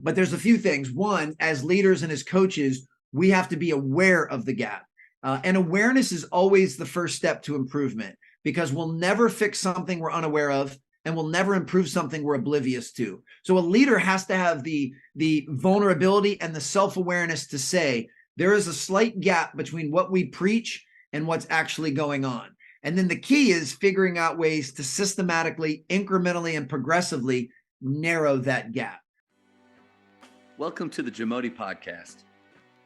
But there's a few things. One, as leaders and as coaches, we have to be aware of the gap. And awareness is always the first step to improvement, because we'll never fix something we're unaware of, and we'll never improve something we're oblivious to. So a leader has to have the vulnerability and the self-awareness to say, there is a slight gap between what we preach and what's actually going on. And then the key is figuring out ways to systematically, incrementally, and progressively narrow that gap. Welcome to the Jamodi Podcast.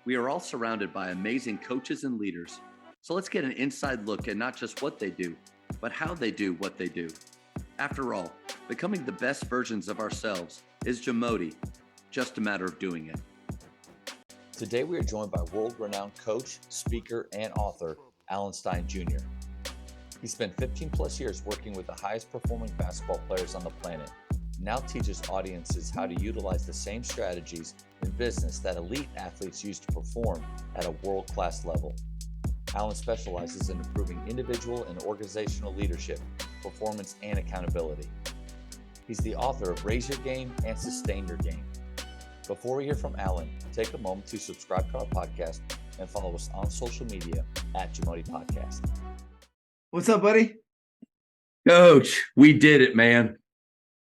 We are all surrounded by amazing coaches and leaders. So let's get an inside look at not just what they do, but how they do what they do. After all, becoming the best versions of ourselves is Jamodi, just a matter of doing it. Today we are joined by world-renowned coach, speaker, and author, Alan Stein Jr. He spent 15 plus years working with the highest performing basketball players on the planet, now teaches audiences how to utilize the same strategies in business that elite athletes use to perform at a world-class level. Alan specializes in improving individual and organizational leadership, performance, and accountability. He's the author of Raise Your Game and Sustain Your Game. Before we hear from Alan, take a moment to subscribe to our podcast and follow us on social media at Jamodi Podcast. What's up, buddy? Coach, we did it, man.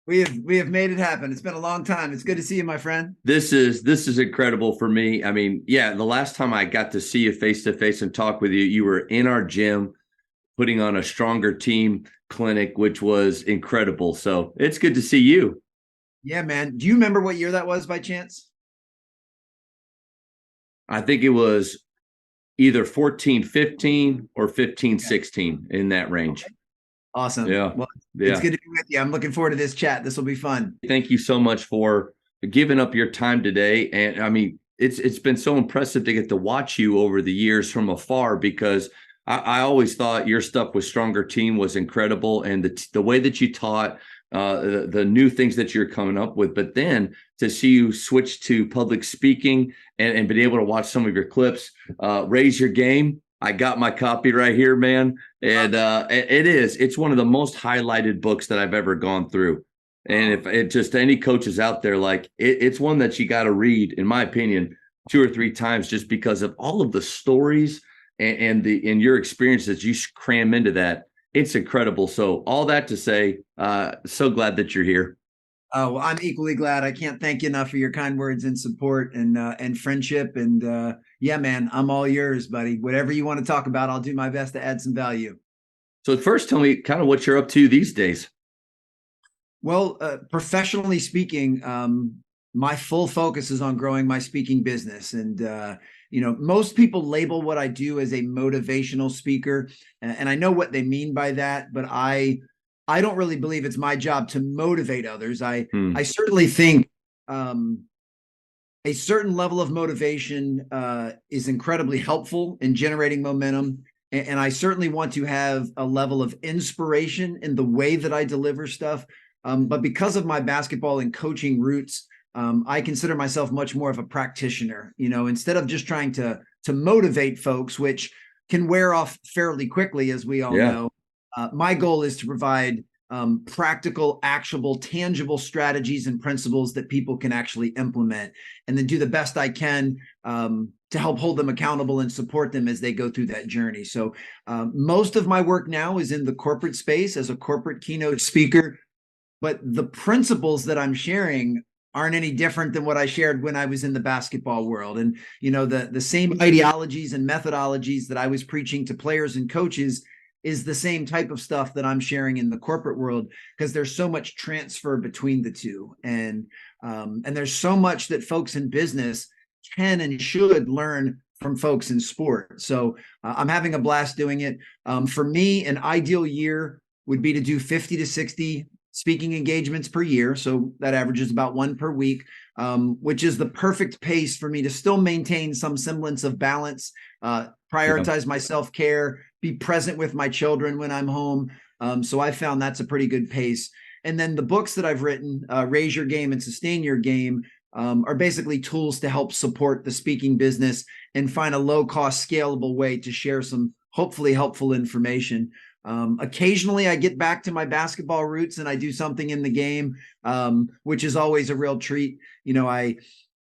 We have made it happen. It's been a long time. It's good to see you, my friend. This is incredible for me. I mean, yeah, the last time I got to see you face to face and talk with you, you were in our gym putting on a Stronger Team clinic, which was incredible. So it's good to see you. Yeah, man. Do you remember what year that was by chance? I think it was either 14-15 or 15-16 in that range. Okay. Awesome. Yeah. Well, it's good to be with you. I'm looking forward to this chat. This will be fun. Thank you so much for giving up your time today. And I mean, it's been so impressive to get to watch you over the years from afar, because I always thought your stuff with Stronger Team was incredible. And the way that you taught, the new things that you're coming up with, but then to see you switch to public speaking and been able to watch some of your clips, Raise Your Game. I got my copy right here, man. And it's one of the most highlighted books that I've ever gone through. And if it just any coaches out there, like it's one that you got to read, in my opinion, 2 or 3 times, just because of all of the stories and your experiences you cram into that. It's incredible. So all that to say, so glad that you're here. Oh, well, I'm equally glad. I can't thank you enough for your kind words and support and friendship. And yeah, man, I'm all yours, buddy. Whatever you want to talk about, I'll do my best to add some value. So first, tell me kind of what you're up to these days. Well, professionally speaking, my full focus is on growing my speaking business. And, most people label what I do as a motivational speaker. And I know what they mean by that, but I don't really believe it's my job to motivate others. I certainly think a certain level of motivation is incredibly helpful in generating momentum. And I certainly want to have a level of inspiration in the way that I deliver stuff. But because of my basketball and coaching roots, I consider myself much more of a practitioner. Instead of just trying to motivate folks, which can wear off fairly quickly, as we all know. My goal is to provide practical, actionable, tangible strategies and principles that people can actually implement, and then do the best I can to help hold them accountable and support them as they go through that journey. So most of my work now is in the corporate space as a corporate keynote speaker, but the principles that I'm sharing aren't any different than what I shared when I was in the basketball world. And, the same ideologies and methodologies that I was preaching to players and coaches is the same type of stuff that I'm sharing in the corporate world, because there's so much transfer between the two. And there's so much that folks in business can and should learn from folks in sport. So I'm having a blast doing it. For me, an ideal year would be to do 50 to 60 speaking engagements per year. So that averages about 1 per week, which is the perfect pace for me to still maintain some semblance of balance, prioritize my self-care, be present with my children when I'm home. So I found that's a pretty good pace. And then the books that I've written, Raise Your Game and Sustain Your Game, are basically tools to help support the speaking business and find a low-cost, scalable way to share some hopefully helpful information. Occasionally I get back to my basketball roots and I do something in the game, which is always a real treat.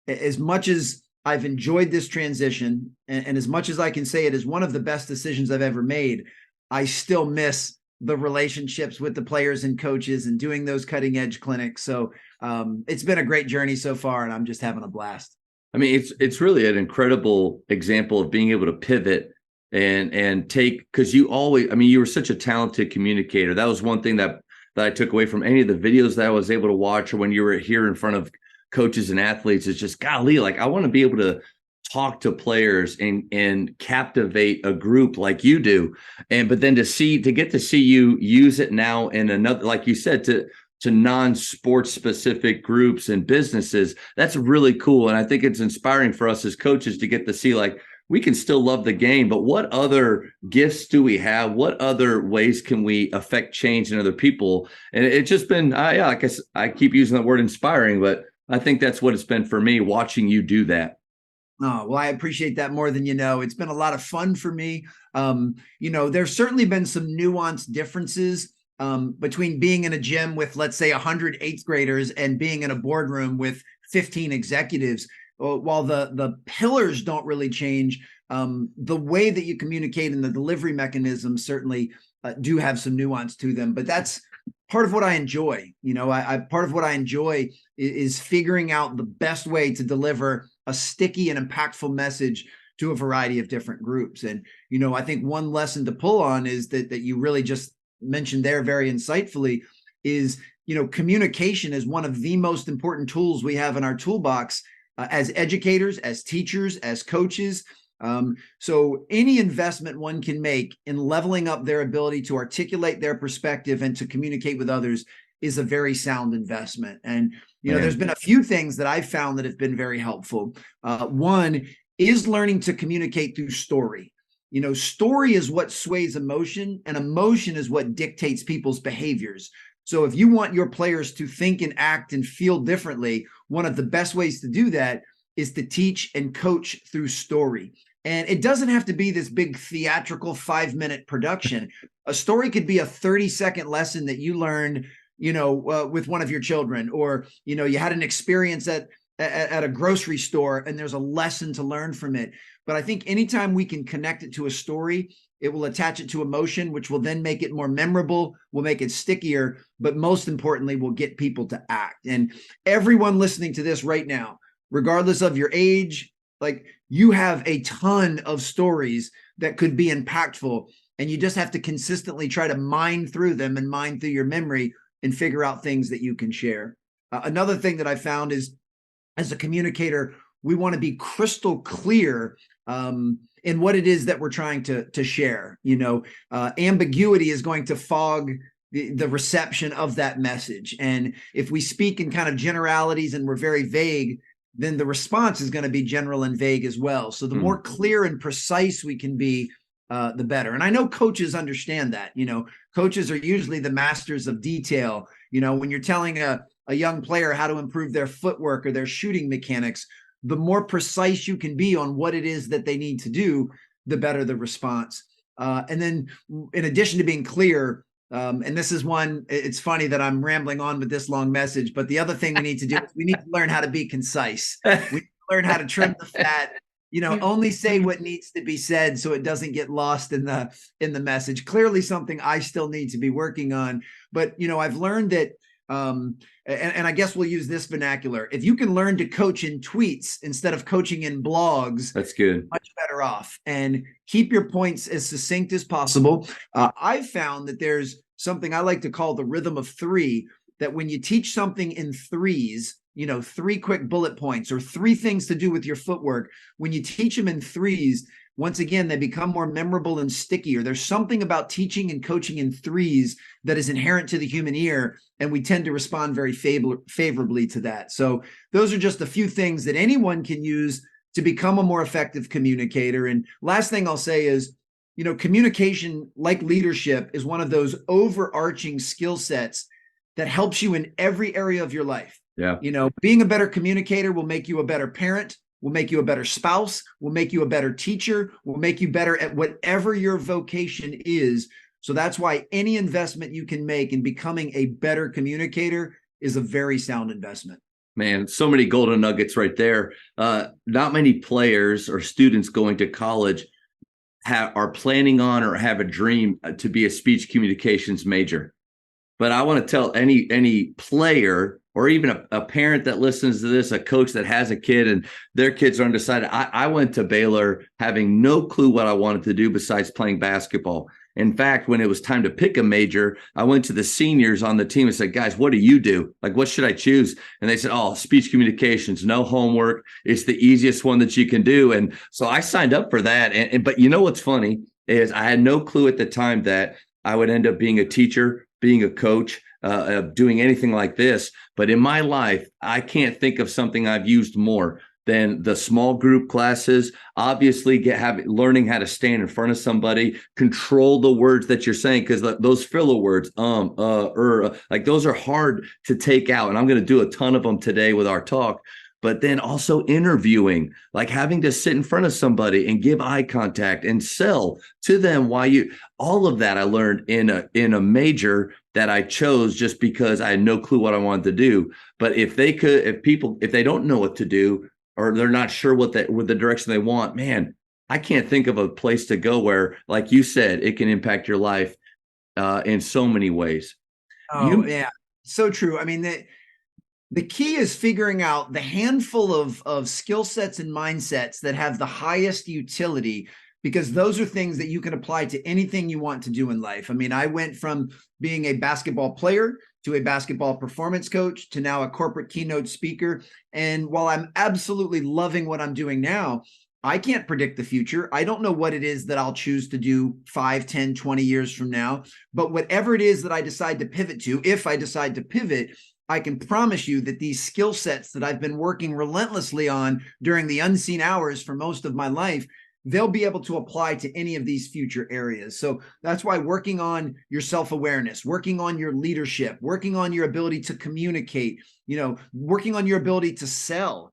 As much as I've enjoyed this transition and as much as I can say it is one of the best decisions I've ever made, I still miss the relationships with the players and coaches and doing those cutting edge clinics. So it's been a great journey so far and I'm just having a blast. I mean, it's really an incredible example of being able to pivot and take, because you always, I mean, you were such a talented communicator. That was one thing that I took away from any of the videos that I was able to watch, or when you were here in front of coaches and athletes. It's just, golly, like I want to be able to talk to players and captivate a group like you do. But then to get to see you use it now in another, like you said, to non-sports specific groups and businesses, that's really cool. And I think it's inspiring for us as coaches to get to see, like, we can still love the game, but what other gifts do we have? What other ways can we affect change in other people? And it's just been, yeah, I guess I keep using the word inspiring, but I think that's what it's been for me, watching you do that. Oh, well, I appreciate that more than you know. It's been a lot of fun for me. There's certainly been some nuanced differences between being in a gym with, let's say, 100 eighth graders and being in a boardroom with 15 executives. While the pillars don't really change, the way that you communicate and the delivery mechanisms certainly do have some nuance to them. But that's part of what I enjoy. Part of what I enjoy is figuring out the best way to deliver a sticky and impactful message to a variety of different groups. And, I think one lesson to pull on is that you really just mentioned there very insightfully is, communication is one of the most important tools we have in our toolbox as educators, as teachers, as coaches. So any investment one can make in leveling up their ability to articulate their perspective and to communicate with others is a very sound investment. And, there's been a few things that I've found that have been very helpful. One is learning to communicate through story. Story is what sways emotion, and emotion is what dictates people's behaviors. So if you want your players to think and act and feel differently, one of the best ways to do that is to teach and coach through story. And it doesn't have to be this big theatrical 5-minute production. A story could be a 30-second lesson that you learned, with one of your children, or, you had an experience at a grocery store and there's a lesson to learn from it. But I think anytime we can connect it to a story, it will attach it to emotion, which will then make it more memorable, will make it stickier, but most importantly, will get people to act. And everyone listening to this right now, regardless of your age, like, you have a ton of stories that could be impactful, and you just have to consistently try to mine through them and mine through your memory and figure out things that you can share. Another thing that I found is, as a communicator, we want to be crystal clear in what it is that we're trying to share. Ambiguity is going to fog the reception of that message. And if we speak in kind of generalities and we're very vague, then the response is going to be general and vague as well. So the more clear and precise we can be, the better. And I know coaches understand that. Coaches are usually the masters of detail. When you're telling a young player how to improve their footwork or their shooting mechanics, the more precise you can be on what it is that they need to do, the better the response. And then in addition to being clear, and this is one, it's funny that I'm rambling on with this long message, but the other thing we need to do is we need to learn how to be concise. We need to learn how to trim the fat, only say what needs to be said so it doesn't get lost in the message. Clearly something I still need to be working on. But, I've learned that, and I guess we'll use this vernacular. If you can learn to coach in tweets instead of coaching in blogs, that's good. Much better off. And keep your points as succinct as possible. I've found that there's something I like to call the rhythm of three, that when you teach something in threes, 3 quick bullet points or 3 things to do with your footwork, when you teach them in threes, once again, they become more memorable and stickier. There's something about teaching and coaching in threes that is inherent to the human ear, and we tend to respond very favorably to that. So those are just a few things that anyone can use to become a more effective communicator. And last thing I'll say is, communication, like leadership, is one of those overarching skill sets that helps you in every area of your life. Yeah. Being a better communicator will make you a better parent, will make you a better spouse, will make you a better teacher, will make you better at whatever your vocation is. So that's why any investment you can make in becoming a better communicator is a very sound investment. Man, so many golden nuggets right there. Not many players or students going to college are planning on or have a dream to be a speech communications major. But I want to tell any player or even a parent that listens to this, a coach that has a kid and their kids are undecided. I went to Baylor having no clue what I wanted to do besides playing basketball. In fact, when it was time to pick a major, I went to the seniors on the team and said, guys, what do you do? Like, what should I choose? And they said, oh, speech communications, no homework. It's the easiest one that you can do. And so I signed up for that. But you know what's funny is I had no clue at the time that I would end up being a teacher, being a coach, doing anything like this. But in my life, I can't think of something I've used more than the small group classes. Obviously, learning how to stand in front of somebody, control the words that you're saying, because those filler words, like those are hard to take out. And I'm going to do a ton of them today with our talk. But then also interviewing, like having to sit in front of somebody and give eye contact and sell to them all of that I learned in a major that I chose just because I had no clue what I wanted to do. But if they don't know what to do, or they're not sure with the direction they want, man, I can't think of a place to go where, like you said, it can impact your life in so many ways. Yeah, so true. I mean, the key is figuring out the handful of skill sets and mindsets that have the highest utility, because those are things that you can apply to anything you want to do in life. I mean, I went from being a basketball player to a basketball performance coach to now a corporate keynote speaker. And while I'm absolutely loving what I'm doing now, I can't predict the future. I don't know what it is that I'll choose to do 5, 10, 20 years from now. But whatever it is that I decide to pivot to, if I decide to pivot, I can promise you that these skill sets that I've been working relentlessly on during the unseen hours for most of my life, they'll be able to apply to any of these future areas. So that's why working on your self-awareness, working on your leadership, working on your ability to communicate, working on your ability to sell,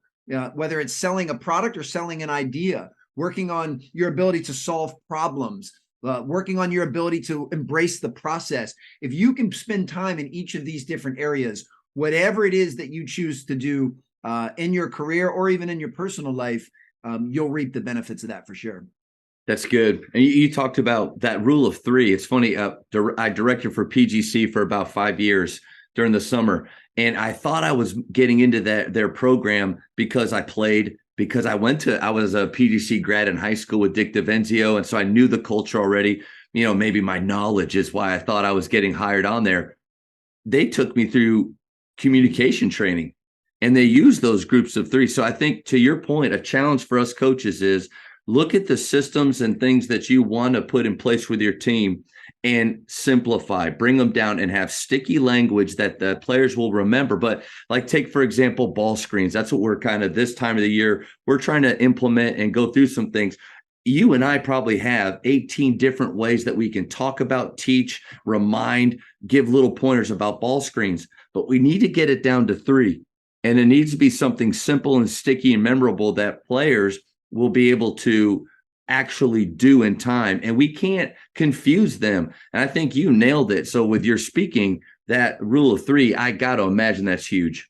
whether it's selling a product or selling an idea, working on your ability to solve problems, working on your ability to embrace the process. If you can spend time in each of these different areas, whatever it is that you choose to do in your career or even in your personal life, you'll reap the benefits of that for sure. That's good. And you talked about that rule of 3. It's funny. I directed for PGC for about 5 years during the summer. And I thought I was getting into their program because I played, because I was a PGC grad in high school with Dick DeVenzio. And so I knew the culture already. Maybe my knowledge is why I thought I was getting hired on there. They took me through communication training. And they use those groups of 3. So I think, to your point, a challenge for us coaches is look at the systems and things that you want to put in place with your team and simplify, bring them down, and have sticky language that the players will remember. But like, take, for example, ball screens. That's what we're kind of, this time of the year, we're trying to implement and go through some things. You and I probably have 18 different ways that we can talk about, teach, remind, give little pointers about ball screens, but we need to get it down to 3. And it needs to be something simple and sticky and memorable that players will be able to actually do in time. And we can't confuse them. And I think you nailed it. So with your speaking, that rule of 3, I got to imagine that's huge.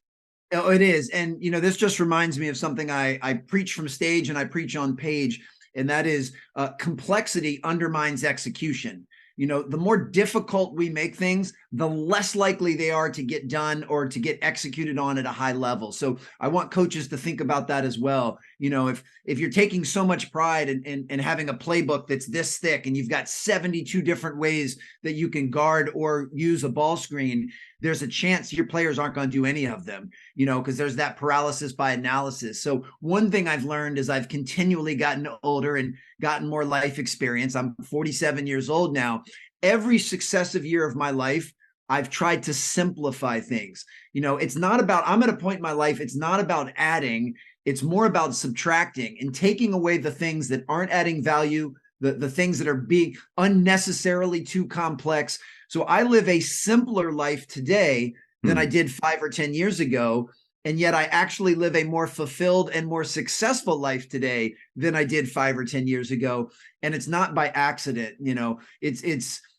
Oh, it is. And, this just reminds me of something I preach from stage and I preach on page. And that is complexity undermines execution. The more difficult we make things, the less likely they are to get done or to get executed on at a high level. So I want coaches to think about that as well. If you're taking so much pride in having a playbook that's this thick and you've got 72 different ways that you can guard or use a ball screen, there's a chance your players aren't going to do any of them, because there's that paralysis by analysis. So one thing I've learned is I've continually gotten older and gotten more life experience. I'm 47 years old now. Every successive year of my life, I've tried to simplify things. It's not about, I'm at a point in my life, it's not about adding, it's more about subtracting and taking away the things that aren't adding value, the things that are being unnecessarily too complex. So I live a simpler life today than I did 5 or 10 years ago. And yet I actually live a more fulfilled and more successful life today than I did 5 or 10 years ago. And it's not by accident.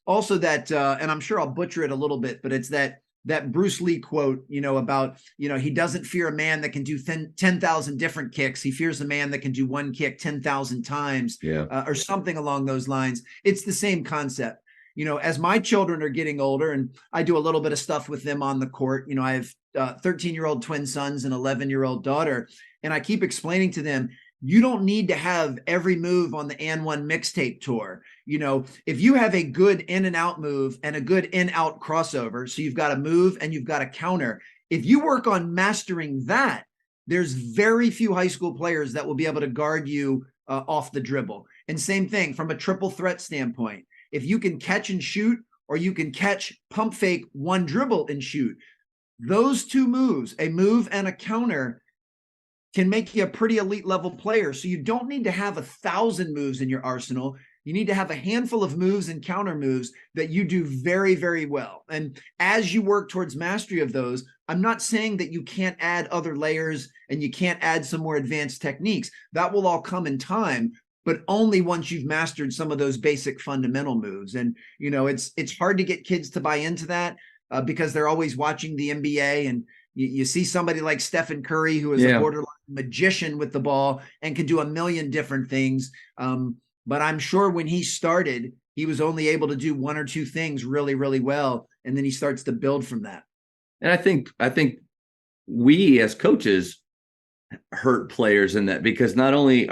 also that, and I'm sure I'll butcher it a little bit, but it's that Bruce Lee quote, about, he doesn't fear a man that can do 10,000 different kicks. He fears a man that can do one kick 10,000 times, Yeah. or something along those lines. It's the same concept. As my children are getting older and I do a little bit of stuff with them on the court, I have 13-year-old twin sons and 11-year-old daughter. And I keep explaining to them, you don't need to have every move on the And One mixtape tour. If you have a good in and out move and a good in out crossover, so you've got a move and you've got a counter, if you work on mastering that, there's very few high school players that will be able to guard you off the dribble. And same thing from a triple threat standpoint. If you can catch and shoot, or you can catch, pump fake, one dribble and shoot, those two moves, a move and a counter, can make you a pretty elite level player. So you don't need to have 1,000 moves in your arsenal. You need to have a handful of moves and counter moves that you do very, very well. And as you work towards mastery of those, I'm not saying that you can't add other layers and you can't add some more advanced techniques. That will all come in time, but only once you've mastered some of those basic fundamental moves. And, it's hard to get kids to buy into that because they're always watching the NBA, and you see somebody like Stephen Curry, who is a borderline magician with the ball and can do a million different things. But I'm sure when he started, he was only able to do one or two things really, really well. And then he starts to build from that. And I think we as coaches hurt players in that, because not only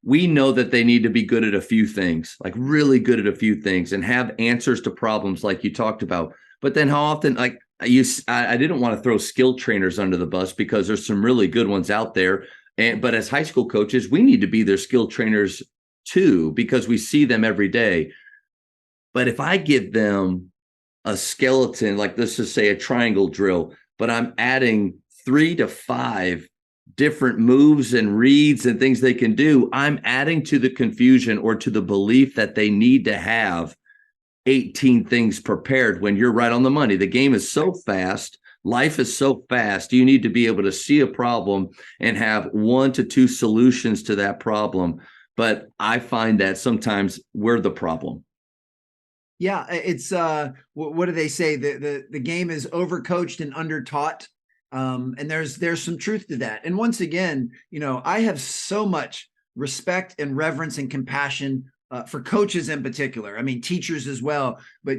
we know that they need to be good at a few things, like really good at a few things, and have answers to problems like you talked about. But then how often, like, I didn't want to throw skill trainers under the bus, because there's some really good ones out there. But as high school coaches, we need to be their skill trainers too, because we see them every day. But if I give them a skeleton, like let's just say a triangle drill, but I'm adding 3 to 5 different moves and reads and things they can do, I'm adding to the confusion or to the belief that they need to have 18 things prepared, when you're right on the money. The game is so fast. Life is so fast. You need to be able to see a problem and have 1 to 2 solutions to that problem. But I find that sometimes we're the problem. Yeah, it's what do they say? The game is overcoached and undertaught. And there's some truth to that. And once again, I have so much respect and reverence and compassion for coaches in particular. I mean, teachers as well. But,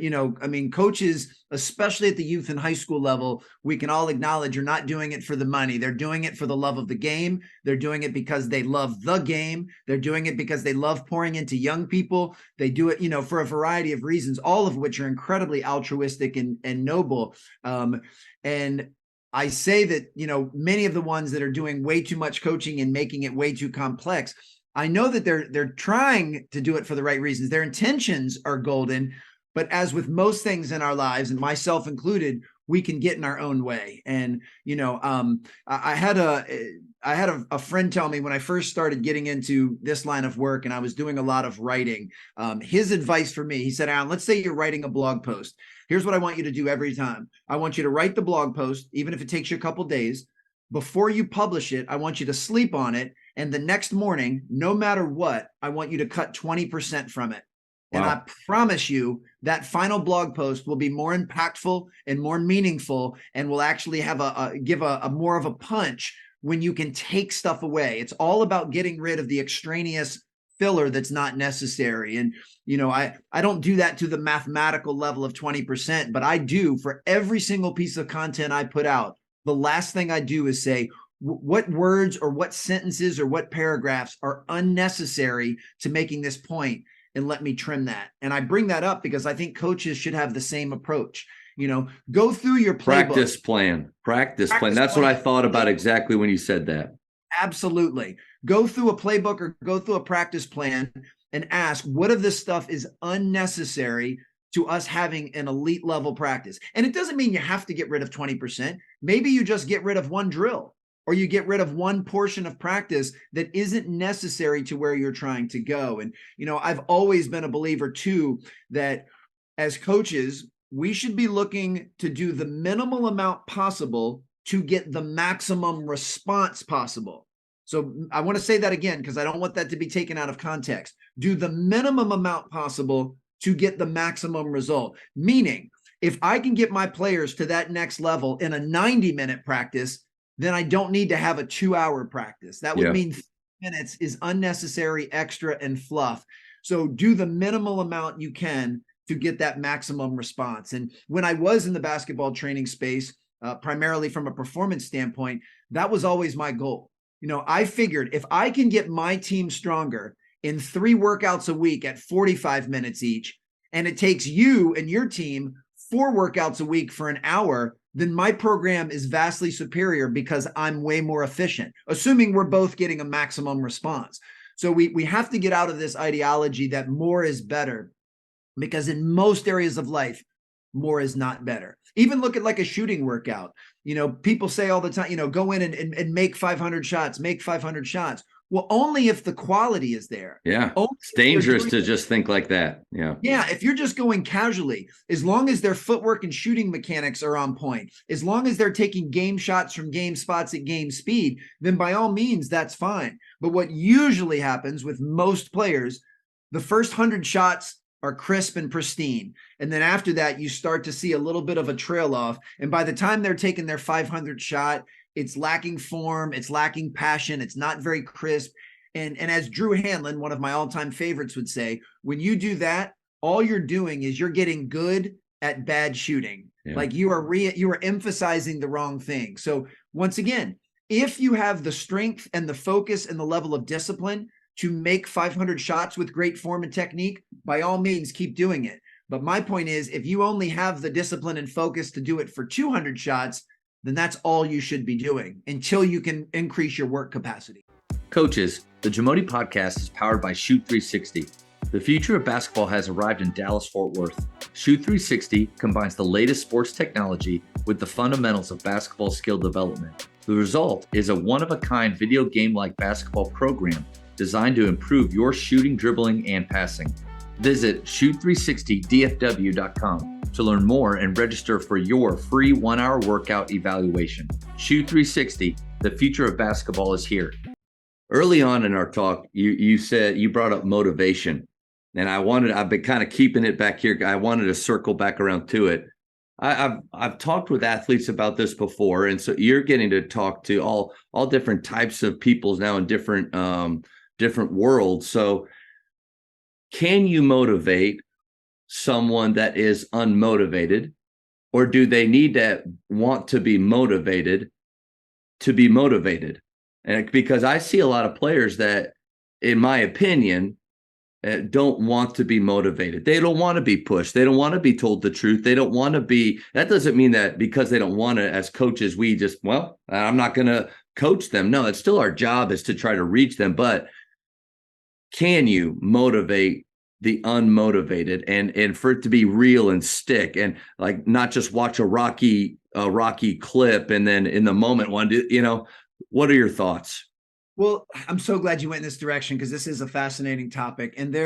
coaches, especially at the youth and high school level, we can all acknowledge are not doing it for the money. They're doing it for the love of the game. They're doing it because they love the game. They're doing it because they love pouring into young people. They do it, for a variety of reasons, all of which are incredibly altruistic and noble. And I say that, many of the ones that are doing way too much coaching and making it way too complex, I know that they're trying to do it for the right reasons. Their intentions are golden, but as with most things in our lives, and myself included, we can get in our own way. And I had a friend tell me when I first started getting into this line of work, and I was doing a lot of writing. His advice for me, he said, "Alan, let's say you're writing a blog post. Here's what I want you to do every time. I want you to write the blog post, even if it takes you a couple days. Before you publish it, I want you to sleep on it. And the next morning, no matter what, I want you to cut 20% from it. Wow. And I promise you that final blog post will be more impactful and more meaningful, and will actually have give a more of a punch when you can take stuff away. It's all about getting rid of the extraneous filler that's not necessary. And, I don't do that to the mathematical level of 20%, but I do for every single piece of content I put out. The last thing I do is say, what words or what sentences or what paragraphs are unnecessary to making this point, and let me trim that. And I bring that up because I think coaches should have the same approach. Go through your playbook. Practice plan. That's what I thought about exactly when you said that. Absolutely. Go through a playbook or go through a practice plan and ask, what of this stuff is unnecessary to us having an elite level practice? And it doesn't mean you have to get rid of 20%. Maybe you just get rid of one drill, or you get rid of one portion of practice that isn't necessary to where you're trying to go. And, I've always been a believer too, that as coaches, we should be looking to do the minimal amount possible to get the maximum response possible. So I want to say that again, because I don't want that to be taken out of context. Do the minimum amount possible to get the maximum result. Meaning, if I can get my players to that next level in a 90-minute practice, then I don't need to have a 2-hour practice. That would mean 3 minutes is unnecessary, extra, and fluff. So do the minimal amount you can to get that maximum response. And when I was in the basketball training space, primarily from a performance standpoint, that was always my goal. You know, I figured if I can get my team stronger in 3 workouts a week at 45 minutes each, and it takes you and your team 4 workouts a week for an hour, then my program is vastly superior because I'm way more efficient, assuming we're both getting a maximum response. So we have to get out of this ideology that more is better, because in most areas of life, more is not better. Even look at like a shooting workout. You know, people say all the time, you know, go in and make 500 shots, make 500 shots. Well, only if the quality is there. Yeah. Only It's dangerous to just think like that. Yeah. Yeah. If you're just going casually, as long as their footwork and shooting mechanics are on point, as long as they're taking game shots from game spots at game speed, then by all means, that's fine. But what usually happens with most players, the first 100 shots are crisp and pristine. And then after that, you start to see a little bit of a trail off. And by the time they're taking their 500 shot, it's lacking form, it's lacking passion, it's not very crisp. And as Drew Hanlon, one of my all-time favorites, would say, when you do that, all you're doing is you're getting good at bad shooting. Yeah. Like you are emphasizing the wrong thing. So once again, if you have the strength and the focus and the level of discipline to make 500 shots with great form and technique, by all means, keep doing it. But my point is, if you only have the discipline and focus to do it for 200 shots, then that's all you should be doing until you can increase your work capacity. Coaches, the Jamodi podcast is powered by Shoot 360. The future of basketball has arrived in Dallas-Fort Worth. Shoot 360 combines the latest sports technology with the fundamentals of basketball skill development. The result is a one-of-a-kind video game-like basketball program designed to improve your shooting, dribbling, and passing. Visit shoot360dfw.com to learn more and register for your free 1-hour workout evaluation. Shoot 360, the future of basketball is here. Early on in our talk, you said you brought up motivation, and I've been kind of keeping it back here. I wanted to circle back around to it. I've talked with athletes about this before, and so you're getting to talk to all different types of people now in different worlds. So, can you motivate someone that is unmotivated, or do they need to want to be motivated to be motivated? And because I see a lot of players that, in my opinion, don't want to be motivated. They don't want to be pushed. They don't want to be told the truth. They don't want to be, that doesn't mean that because they don't want to, as coaches, we just, well, I'm not going to coach them. No, it's still our job is to try to reach them. But can you motivate the unmotivated and for it to be real and stick, and like not just watch a Rocky clip and then in the moment what are your thoughts? Well, I'm so glad you went in this direction, because this is a fascinating topic. And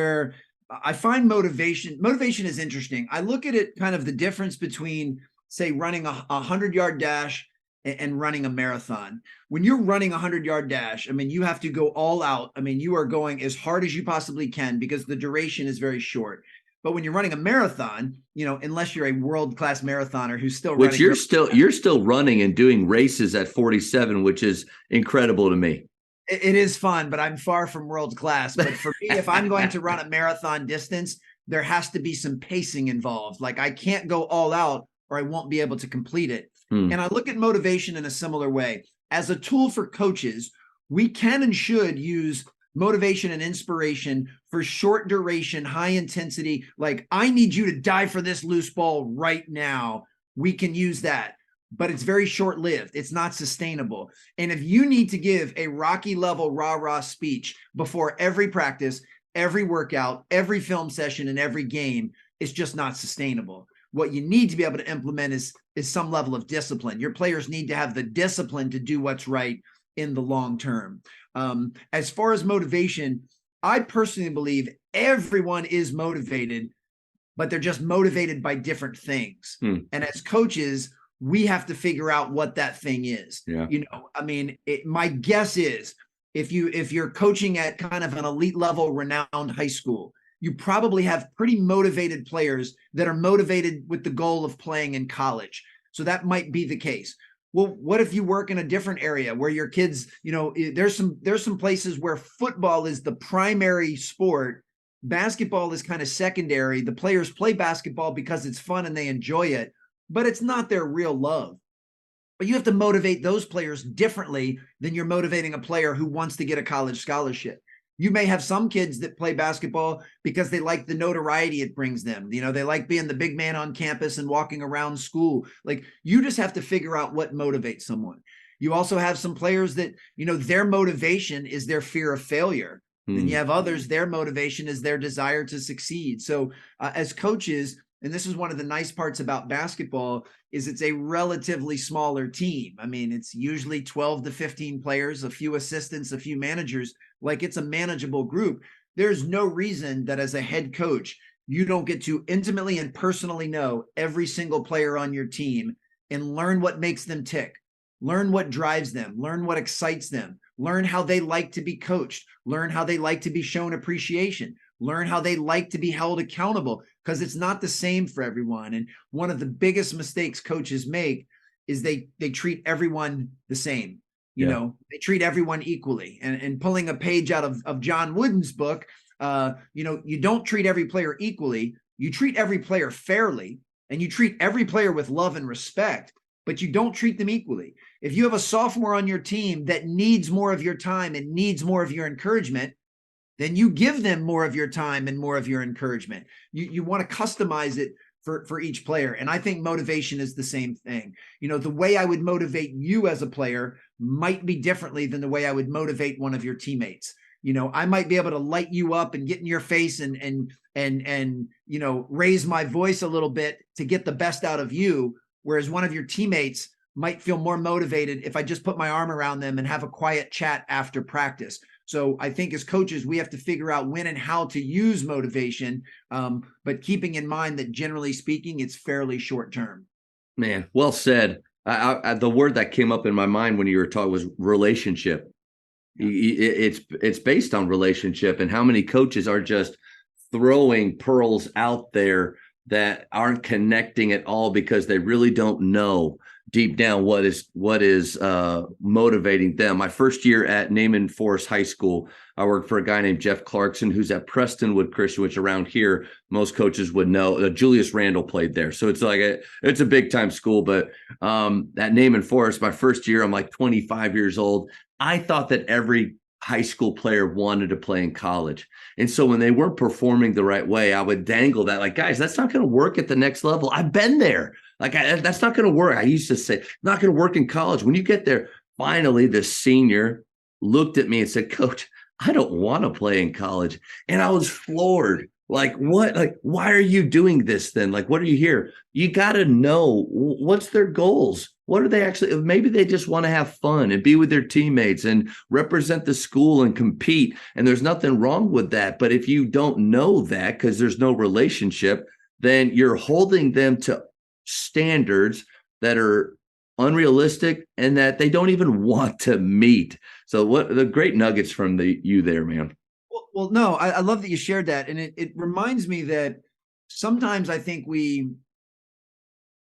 I find motivation is interesting. I look at it kind of the difference between, say, running a 100-yard dash and running a marathon. When you're running a 100-yard dash, I mean, you have to go all out. I mean, you are going as hard as you possibly can because the duration is very short. But when you're running a marathon, unless you're a world-class marathoner who's still running. You're still running and doing races at 47, which is incredible to me. It is fun, but I'm far from world class. But for me, if I'm going to run a marathon distance, there has to be some pacing involved. Like I can't go all out or I won't be able to complete it. And I look at motivation in a similar way. As a tool for coaches, we can and should use motivation and inspiration for short duration, high intensity. Like, I need you to die for this loose ball right now. We can use that, but it's very short lived. It's not sustainable. And if you need to give a Rocky level rah-rah speech before every practice, every workout, every film session, and every game, it's just not sustainable. What you need to be able to implement is some level of discipline. Your players need to have the discipline to do what's right in the long term. As far as motivation, I personally believe everyone is motivated, but they're just motivated by different things. And as coaches, we have to figure out what that thing is. Yeah. My guess is if you're coaching at kind of an elite level, renowned high school, you probably have pretty motivated players that are motivated with the goal of playing in college. So that might be the case. Well, what if you work in a different area where your kids, there's some places where football is the primary sport, basketball is kind of secondary. The players play basketball because it's fun and they enjoy it, but it's not their real love. But you have to motivate those players differently than you're motivating a player who wants to get a college scholarship. You may have some kids that play basketball because they like the notoriety it brings them. They like being the big man on campus and walking around school. Like, you just have to figure out what motivates someone. You also have some players that, their motivation is their fear of failure. Then you have others, their motivation is their desire to succeed. So as coaches, and this is one of the nice parts about basketball, is it's a relatively smaller team. I mean, it's usually 12 to 15 players, a few assistants, a few managers. Like, it's a manageable group. There's no reason that as a head coach, you don't get to intimately and personally know every single player on your team and learn what makes them tick, learn what drives them, learn what excites them, learn how they like to be coached, learn how they like to be shown appreciation, learn how they like to be held accountable, because it's not the same for everyone. And one of the biggest mistakes coaches make is they treat everyone the same. They treat everyone equally. And pulling a page out of John Wooden's book, you don't treat every player equally. You treat every player fairly, and you treat every player with love and respect, but you don't treat them equally. If you have a sophomore on your team that needs more of your time and needs more of your encouragement, then you give them more of your time and more of your encouragement. You want to customize it for each player. And I think motivation is the same thing. The way I would motivate you as a player might be differently than the way I would motivate one of your teammates. I might be able to light you up and get in your face and raise my voice a little bit to get the best out of you, whereas one of your teammates might feel more motivated if I just put my arm around them and have a quiet chat after practice. So I think as coaches, we have to figure out when and how to use motivation, but keeping in mind that generally speaking, it's fairly short term. Man, well said. The word that came up in my mind when you were talking was relationship. It's based on relationship, and how many coaches are just throwing pearls out there that aren't connecting at all because they really don't know deep down what is motivating them. My first year at Naaman Forest High School, I worked for a guy named Jeff Clarkson, who's at Prestonwood Christian, which around here most coaches would know. Julius Randle played there, so it's like it's a big time school. But at Naaman Forest, my first year, I'm like 25 years old. I thought that every high school player wanted to play in college. And so when they weren't performing the right way, I would dangle that, like, guys, that's not going to work at the next level. I've been there. Like, that's not going to work. I used to say, not going to work in college. When you get there, finally, the senior looked at me and said, Coach, I don't want to play in college. And I was floored. Like, what? Like, why are you doing this then? Like, what are you here? You got to know what's their goals. What are they actually? Maybe they just want to have fun and be with their teammates and represent the school and compete. And there's nothing wrong with that. But if you don't know that because there's no relationship, then you're holding them to standards that are unrealistic and that they don't even want to meet. So what the great nuggets from you there, man. Well, no, I love that you shared that. And it reminds me that sometimes I think we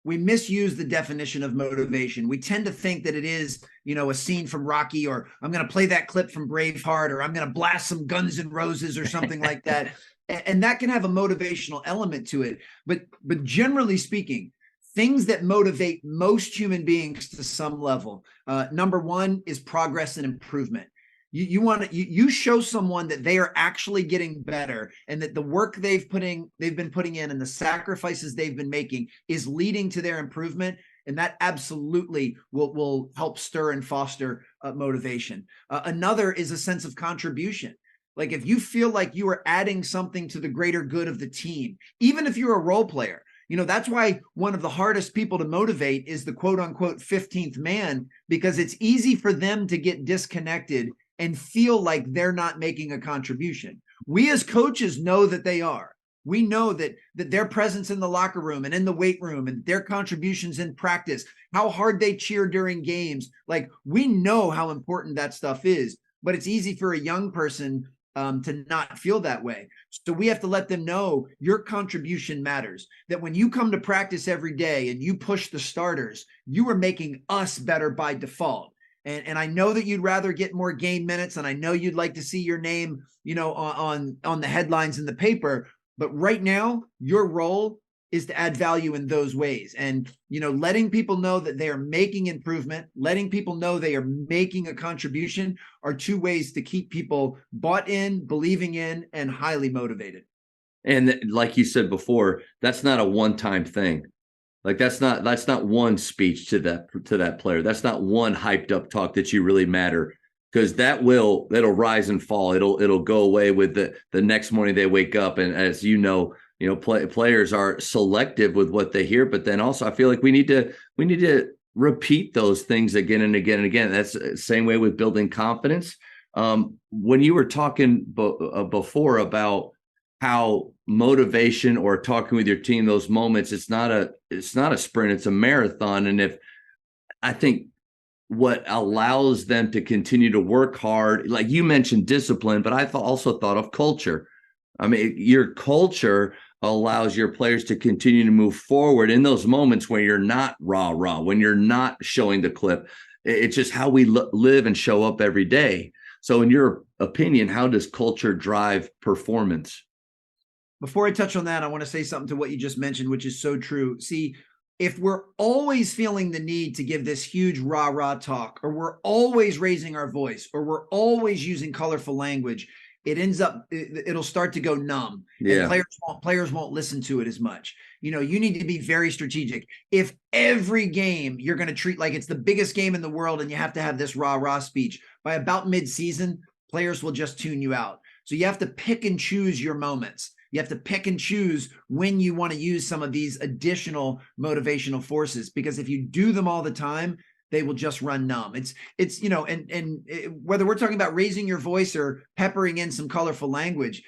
misuse the definition of motivation. We tend to think that it is, a scene from Rocky, or I'm going to play that clip from Braveheart, or I'm going to blast some Guns N' Roses or something like that. And that can have a motivational element to it. But generally speaking, things that motivate most human beings to some level, number one is progress and improvement. You show someone that they are actually getting better, and that the work they've been putting in and the sacrifices they've been making is leading to their improvement, and that absolutely will help stir and foster motivation. Another is a sense of contribution. Like, if you feel like you are adding something to the greater good of the team, even if you're a role player. That's why one of the hardest people to motivate is the quote unquote 15th man, because it's easy for them to get disconnected and feel like they're not making a contribution. We as coaches know that they are. We know that their presence in the locker room and in the weight room and their contributions in practice, how hard they cheer during games, like, we know how important that stuff is. But it's easy for a young person to not feel that way. So we have to let them know your contribution matters, that when you come to practice every day and you push the starters, you are making us better by default. And I know that you'd rather get more game minutes, and I know you'd like to see your name, on the headlines in the paper. But right now, your role is to add value in those ways. And, letting people know that they are making improvement, letting people know they are making a contribution are two ways to keep people bought in, believing in, and highly motivated. And like you said before, that's not a one-time thing. Like that's not one speech to that player. That's not one hyped up talk that you really matter, because that'll rise and fall. It'll go away with the next morning they wake up. And as players are selective with what they hear, but then also I feel like we need to repeat those things again and again and again. That's the same way with building confidence. When you were talking before about how motivation or talking with your team, those moments, it's not a sprint, it's a marathon. And I think what allows them to continue to work hard, like you mentioned discipline, but I also thought of culture. I mean, your culture allows your players to continue to move forward in those moments when you're not rah, when you're not showing the clip. It's just how we live and show up every day. So in your opinion, how does culture drive performance? Before I touch on that, I want to say something to what you just mentioned, which is so true. See, if we're always feeling the need to give this huge rah talk, or we're always raising our voice, or we're always using colorful language, it'll start to go numb. Yeah. And players won't listen to it as much. You need to be very strategic. If every game you're going to treat like it's the biggest game in the world and you have to have this rah speech, by about mid-season, players will just tune you out. So you have to pick and choose your moments. You have to pick and choose when you want to use some of these additional motivational forces, because if you do them all the time, they will just run numb. It's whether we're talking about raising your voice or peppering in some colorful language,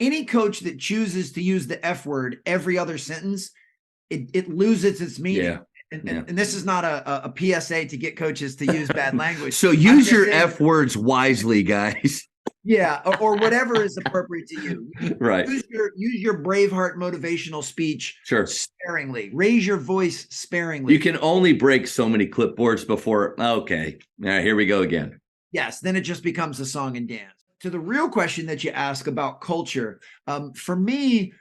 any coach that chooses to use the F word every other sentence, it loses its meaning. Yeah. And this is not a PSA to get coaches to use bad language. So use your F words wisely, guys. Yeah, or whatever is appropriate to you. Right. Use your Braveheart motivational speech sparingly. Raise your voice sparingly. You can only break so many clipboards before. Okay, all right, here we go again. Yes, then it just becomes a song and dance. To the real question that you ask about culture, for me,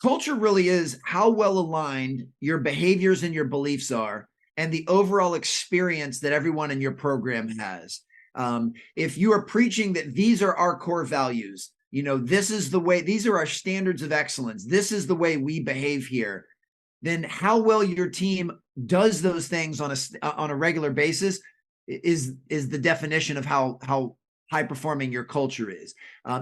culture really is how well aligned your behaviors and your beliefs are, and the overall experience that everyone in your program has. If you are preaching that these are our core values, this is the way, these are our standards of excellence, this is the way we behave here, then how well your team does those things on a regular basis is the definition of how high performing your culture is.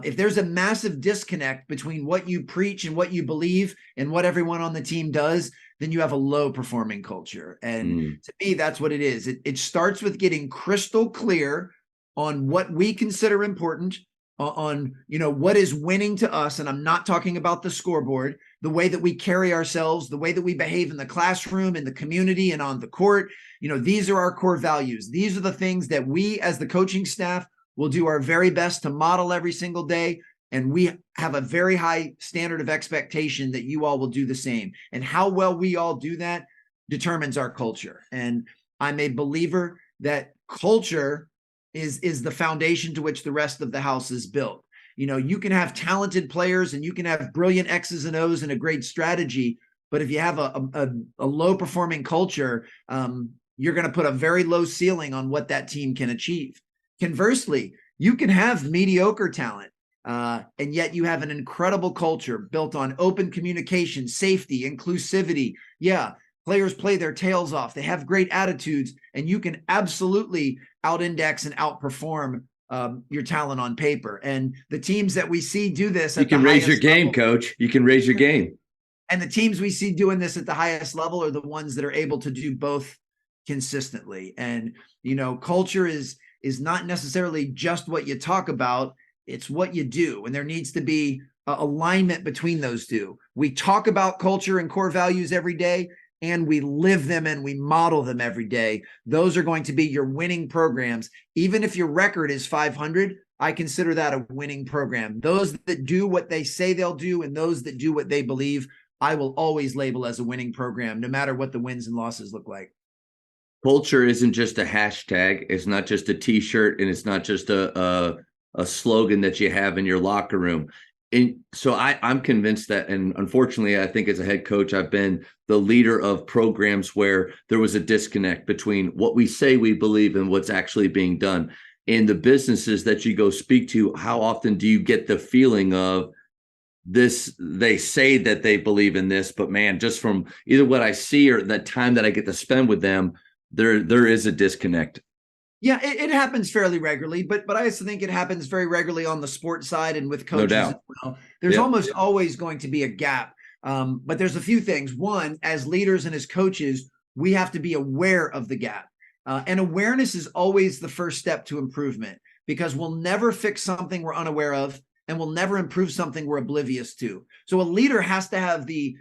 If there's a massive disconnect between what you preach and what you believe and what everyone on the team does, then you have a low performing culture. And to me, that's what it is. It starts with getting crystal clear on what we consider important, on what is winning to us. And I'm not talking about the scoreboard, the way that we carry ourselves, the way that we behave in the classroom, in the community, and on the court. These are our core values. These are the things that we as the coaching staff will do our very best to model every single day. And we have a very high standard of expectation that you all will do the same. And how well we all do that determines our culture. And I'm a believer that culture is the foundation to which the rest of the house is built. You can have talented players and you can have brilliant X's and O's and a great strategy, but if you have a low performing culture, you're going to put a very low ceiling on what that team can achieve. Conversely, you can have mediocre talent, and yet you have an incredible culture built on open communication, safety, inclusivity. Yeah, players play their tails off. They have great attitudes, and you can absolutely out-index and outperform your talent on paper. And the teams that we see do this, you can raise your game, level, coach. You can raise your game. And the teams we see doing this at the highest level are the ones that are able to do both consistently. And culture is not necessarily just what you talk about, it's what you do. And there needs to be alignment between those two. We talk about culture and core values every day, and we live them and we model them every day, those are going to be your winning programs. Even if your record is 500, I consider that a winning program. Those that do what they say they'll do and those that do what they believe, I will always label as a winning program, no matter what the wins and losses look like. Culture isn't just a hashtag. It's not just a t-shirt, and it's not just a slogan that you have in your locker room. And so I'm convinced that, and unfortunately, I think as a head coach, I've been the leader of programs where there was a disconnect between what we say we believe and what's actually being done. In the businesses that you go speak to, how often do you get the feeling of this? They say that they believe in this, but man, just from either what I see or the time that I get to spend with them, there is a disconnect. Yeah, it happens fairly regularly, but I also think it happens very regularly on the sports side and with No coaches as doubt. well. There's Yep. almost always going to be a gap. But there's a few things. One, as leaders and as coaches, we have to be aware of the gap. And awareness is always the first step to improvement, because we'll never fix something we're unaware of, and we'll never improve something we're oblivious to. So a leader has to have the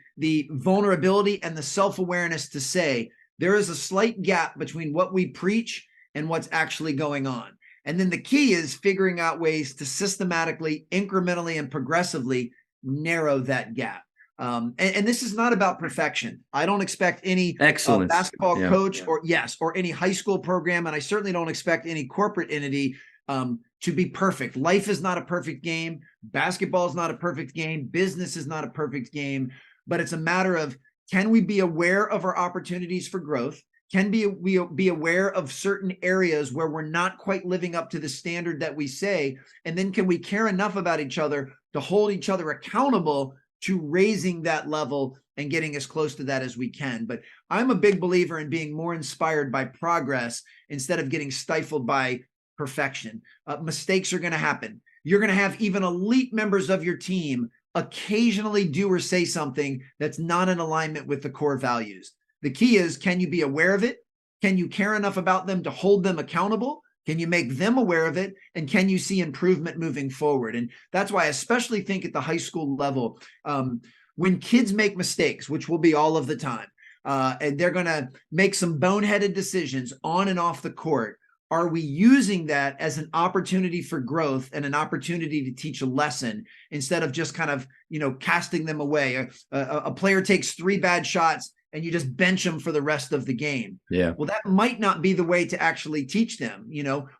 vulnerability and the self-awareness to say, there is a slight gap between what we preach and what's actually going on. And then the key is figuring out ways to systematically, incrementally, and progressively narrow that gap. And this is not about perfection. I don't expect any basketball coach or any high school program, and I certainly don't expect any corporate entity to be perfect. Life is not a perfect game. Basketball is not a perfect game. Business is not a perfect game. But it's a matter of, can we be aware of our opportunities for growth? Can we be aware of certain areas where we're not quite living up to the standard that we say? And then can we care enough about each other to hold each other accountable to raising that level and getting as close to that as we can? But I'm a big believer in being more inspired by progress instead of getting stifled by perfection. Mistakes are going to happen. You're going to have even elite members of your team occasionally do or say something that's not in alignment with the core values. The key is, can you be aware of it? Can you care enough about them to hold them accountable? Can you make them aware of it? And can you see improvement moving forward? And that's why I especially think at the high school level, when kids make mistakes, which will be all of the time, and they're going to make some boneheaded decisions on and off the court, are we using that as an opportunity for growth and an opportunity to teach a lesson instead of just kind of, casting them away? A player takes 3 bad shots and you just bench them for the rest of the game. Yeah. Well, that might not be the way to actually teach them.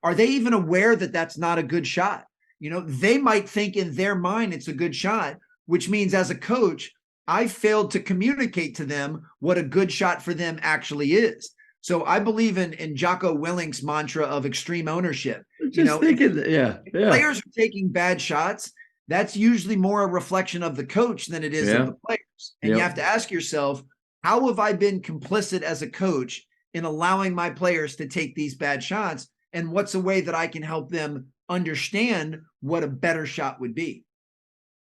Are they even aware that that's not a good shot? They might think in their mind it's a good shot, which means as a coach, I failed to communicate to them what a good shot for them actually is. So I believe in Jocko Willink's mantra of extreme ownership. If players are taking bad shots, that's usually more a reflection of the coach than it is of the players. And you have to ask yourself, how have I been complicit as a coach in allowing my players to take these bad shots? And what's a way that I can help them understand what a better shot would be?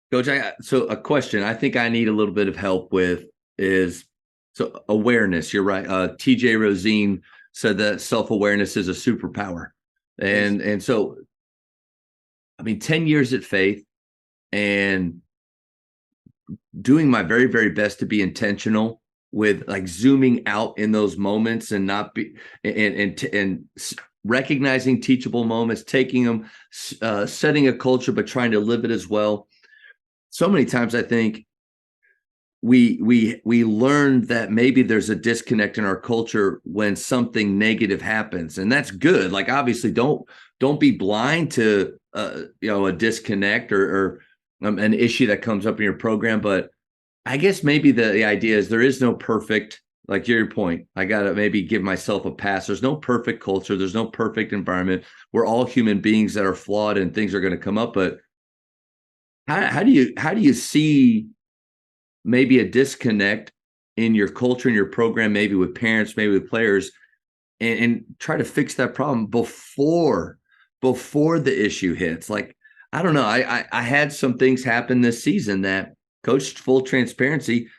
Coach, so a question I think I need a little bit of help with is, so awareness. You're right. TJ Rosine said that self-awareness is a superpower. And so, 10 years at Faith and doing my very, very best to be intentional with like zooming out in those moments and not be and recognizing teachable moments, taking them, setting a culture, but trying to live it as well. So many times I think we learned that maybe there's a disconnect in our culture when something negative happens, and that's good. Like, obviously don't be blind to a disconnect or an issue that comes up in your program. But I guess maybe the idea is there is no perfect, like your point, I got to maybe give myself a pass. There's no perfect culture. There's no perfect environment. We're all human beings that are flawed and things are going to come up. But how do you see maybe a disconnect in your culture, in your program, maybe with parents, maybe with players, and try to fix that problem before the issue hits? Like, I don't know. I had some things happen this season that, Coach, full transparency,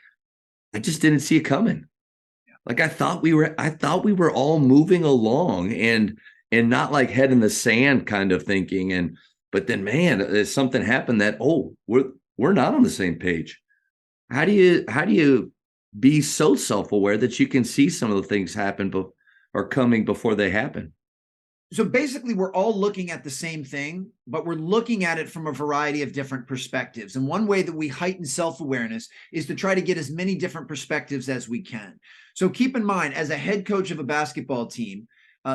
I just didn't see it coming. Like, I thought we were all moving along and not like head in the sand kind of thinking. But then, man, something happened that, we're not on the same page. How do you be so self-aware that you can see some of the things happen or coming before they happen? So basically, we're all looking at the same thing, but we're looking at it from a variety of different perspectives. And one way that we heighten self-awareness is to try to get as many different perspectives as we can. So keep in mind, as a head coach of a basketball team,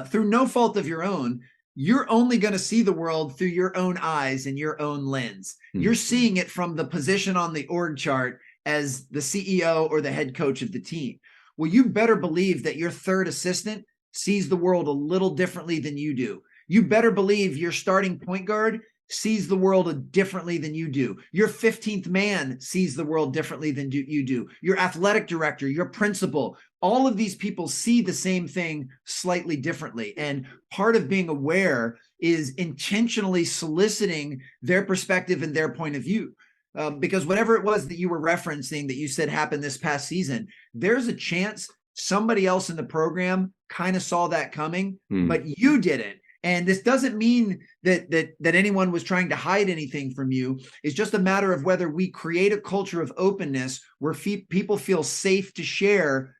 through no fault of your own, you're only going to see the world through your own eyes and your own lens. You're seeing it from the position on the org chart as the CEO or the head coach of the team. Well, you better believe that your third assistant sees the world a little differently than you do. You better believe your starting point guard sees the world differently than you do. Your 15th man sees the world differently than you do. Your athletic director, your principal, all of these people see the same thing slightly differently. And part of being aware is intentionally soliciting their perspective and their point of view. Because whatever it was that you were referencing that you said happened this past season, there's a chance somebody else in the program kind of saw that coming, but you didn't. And this doesn't mean that anyone was trying to hide anything from you. It's just a matter of whether we create a culture of openness where people feel safe to share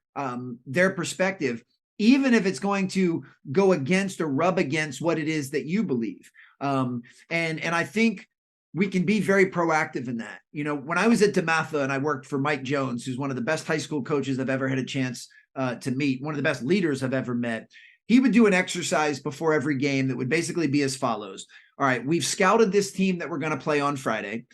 their perspective, even if it's going to go against or rub against what it is that you believe. And I think we can be very proactive in that. You know, when I was at DeMatha and I worked for Mike Jones, who's one of the best high school coaches I've ever had a chance to meet, one of the best leaders I've ever met, he would do an exercise before every game that would basically be as follows. All right, we've scouted this team that we're going to play on Friday.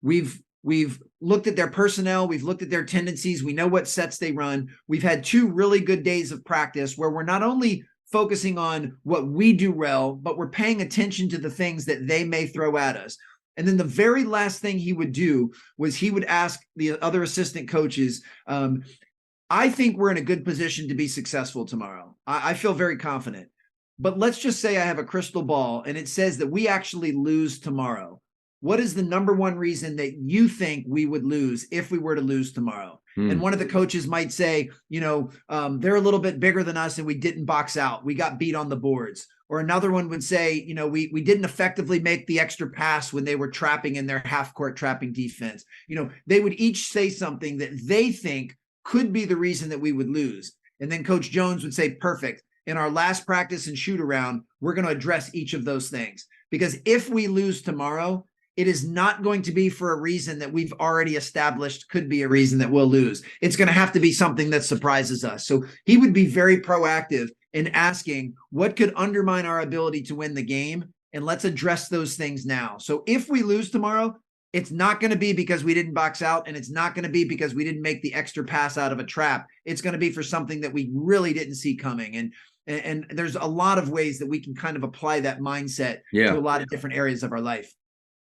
We've looked at their personnel. We've looked at their tendencies. We know what sets they run. We've had 2 really good days of practice where we're not only focusing on what we do well, but we're paying attention to the things that they may throw at us. And then the very last thing he would do was he would ask the other assistant coaches, I think we're in a good position to be successful tomorrow. I feel very confident. But let's just say I have a crystal ball and it says that we actually lose tomorrow. What is the number one reason that you think we would lose if we were to lose tomorrow? And one of the coaches might say, you know, they're a little bit bigger than us and we didn't box out. We got beat on the boards. Or another one would say, you know, we didn't effectively make the extra pass when they were trapping in their half-court trapping defense. You know, they would each say something that they think could be the reason that we would lose. And then Coach Jones would say, perfect. In our last practice and shoot around, we're going to address each of those things. Because if we lose tomorrow, it is not going to be for a reason that we've already established could be a reason that we'll lose. It's going to have to be something that surprises us. So he would be very proactive in asking what could undermine our ability to win the game. And let's address those things now. So if we lose tomorrow, it's not going to be because we didn't box out, and it's not going to be because we didn't make the extra pass out of a trap. It's going to be for something that we really didn't see coming. And there's a lot of ways that we can kind of apply that mindset to a lot of different areas of our life.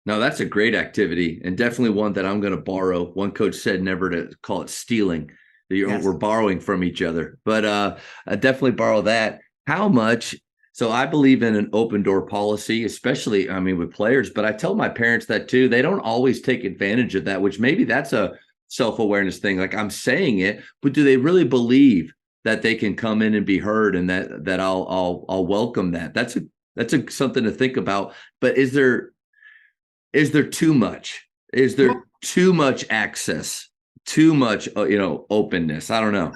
No, that's a great activity, and definitely one that I'm going to borrow. One coach said never to call it stealing. We're borrowing from each other, but I definitely borrow that. How much? So I believe in an open door policy, especially, I mean, with players, but I tell my parents that too. They don't always take advantage of that, which maybe that's a self-awareness thing. Like, I'm saying it, but do they really believe that they can come in and be heard, and that I'll welcome that? That's something to think about. But is there too much? Is there too much access? Too much, openness? I don't know.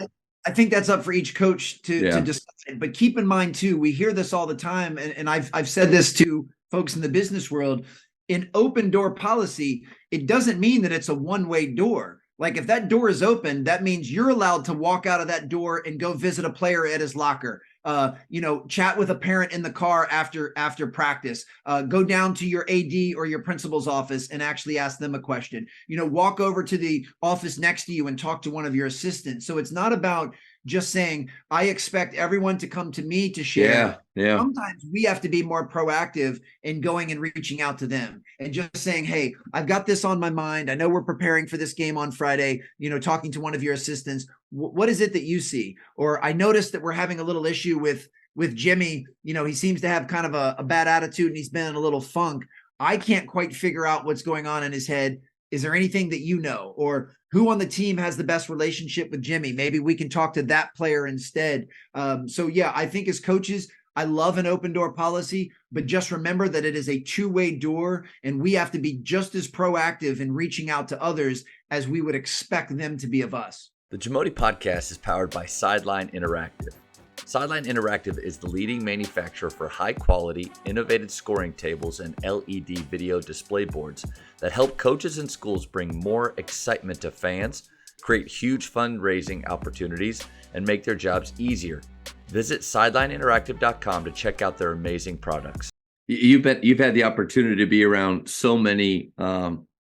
I think that's up for each coach to decide. But keep in mind too, we hear this all the time, and I've said this to folks in the business world. In open door policy, it doesn't mean that it's a one-way door. Like, if that door is open, that means you're allowed to walk out of that door and go visit a player at his locker. Chat with a parent in the car after practice, go down to your AD or your principal's office and actually ask them a question, walk over to the office next to you and talk to one of your assistants. So it's not about just saying, I expect everyone to come to me to share. Yeah. Sometimes we have to be more proactive in going and reaching out to them and just saying, hey, I've got this on my mind. I know we're preparing for this game on Friday, talking to one of your assistants. What is it that you see? Or I noticed that we're having a little issue with Jimmy. He seems to have kind of a bad attitude and he's been in a little funk. I can't quite figure out what's going on in his head. Is there anything that you know? Or who on the team has the best relationship with Jimmy? Maybe we can talk to that player instead. I think as coaches, I love an open door policy, but just remember that it is a two-way door, and we have to be just as proactive in reaching out to others as we would expect them to be of us. The Jamodi podcast is powered by Sideline Interactive. Sideline Interactive is the leading manufacturer for high-quality, innovative scoring tables and LED video display boards that help coaches and schools bring more excitement to fans, create huge fundraising opportunities, and make their jobs easier. Visit sidelineinteractive.com to check out their amazing products. You've had the opportunity to be around so many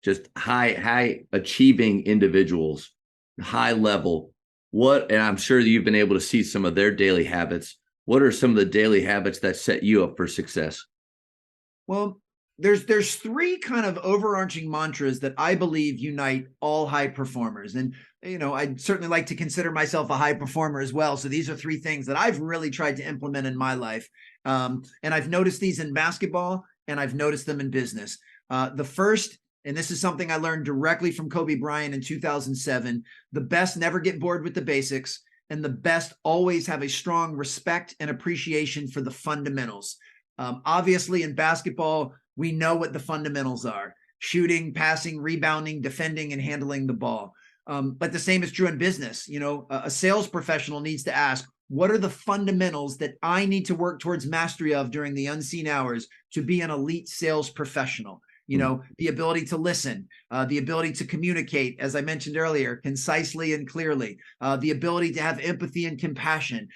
just high achieving individuals, high level. And I'm sure that you've been able to see some of their daily habits. What are some of the daily habits that set you up for success? Well, there's three kind of overarching mantras that I believe unite all high performers. And, I'd certainly like to consider myself a high performer as well. So these are three things that I've really tried to implement in my life. And I've noticed these in basketball, and I've noticed them in business. The first, and this is something I learned directly from Kobe Bryant in 2007, the best never get bored with the basics, and the best always have a strong respect and appreciation for the fundamentals. Obviously, in basketball, we know what the fundamentals are: shooting, passing, rebounding, defending, and handling the ball. But the same is true in business. A sales professional needs to ask, what are the fundamentals that I need to work towards mastery of during the unseen hours to be an elite sales professional? The ability to listen, the ability to communicate, as I mentioned earlier, concisely and clearly, the ability to have empathy and compassion,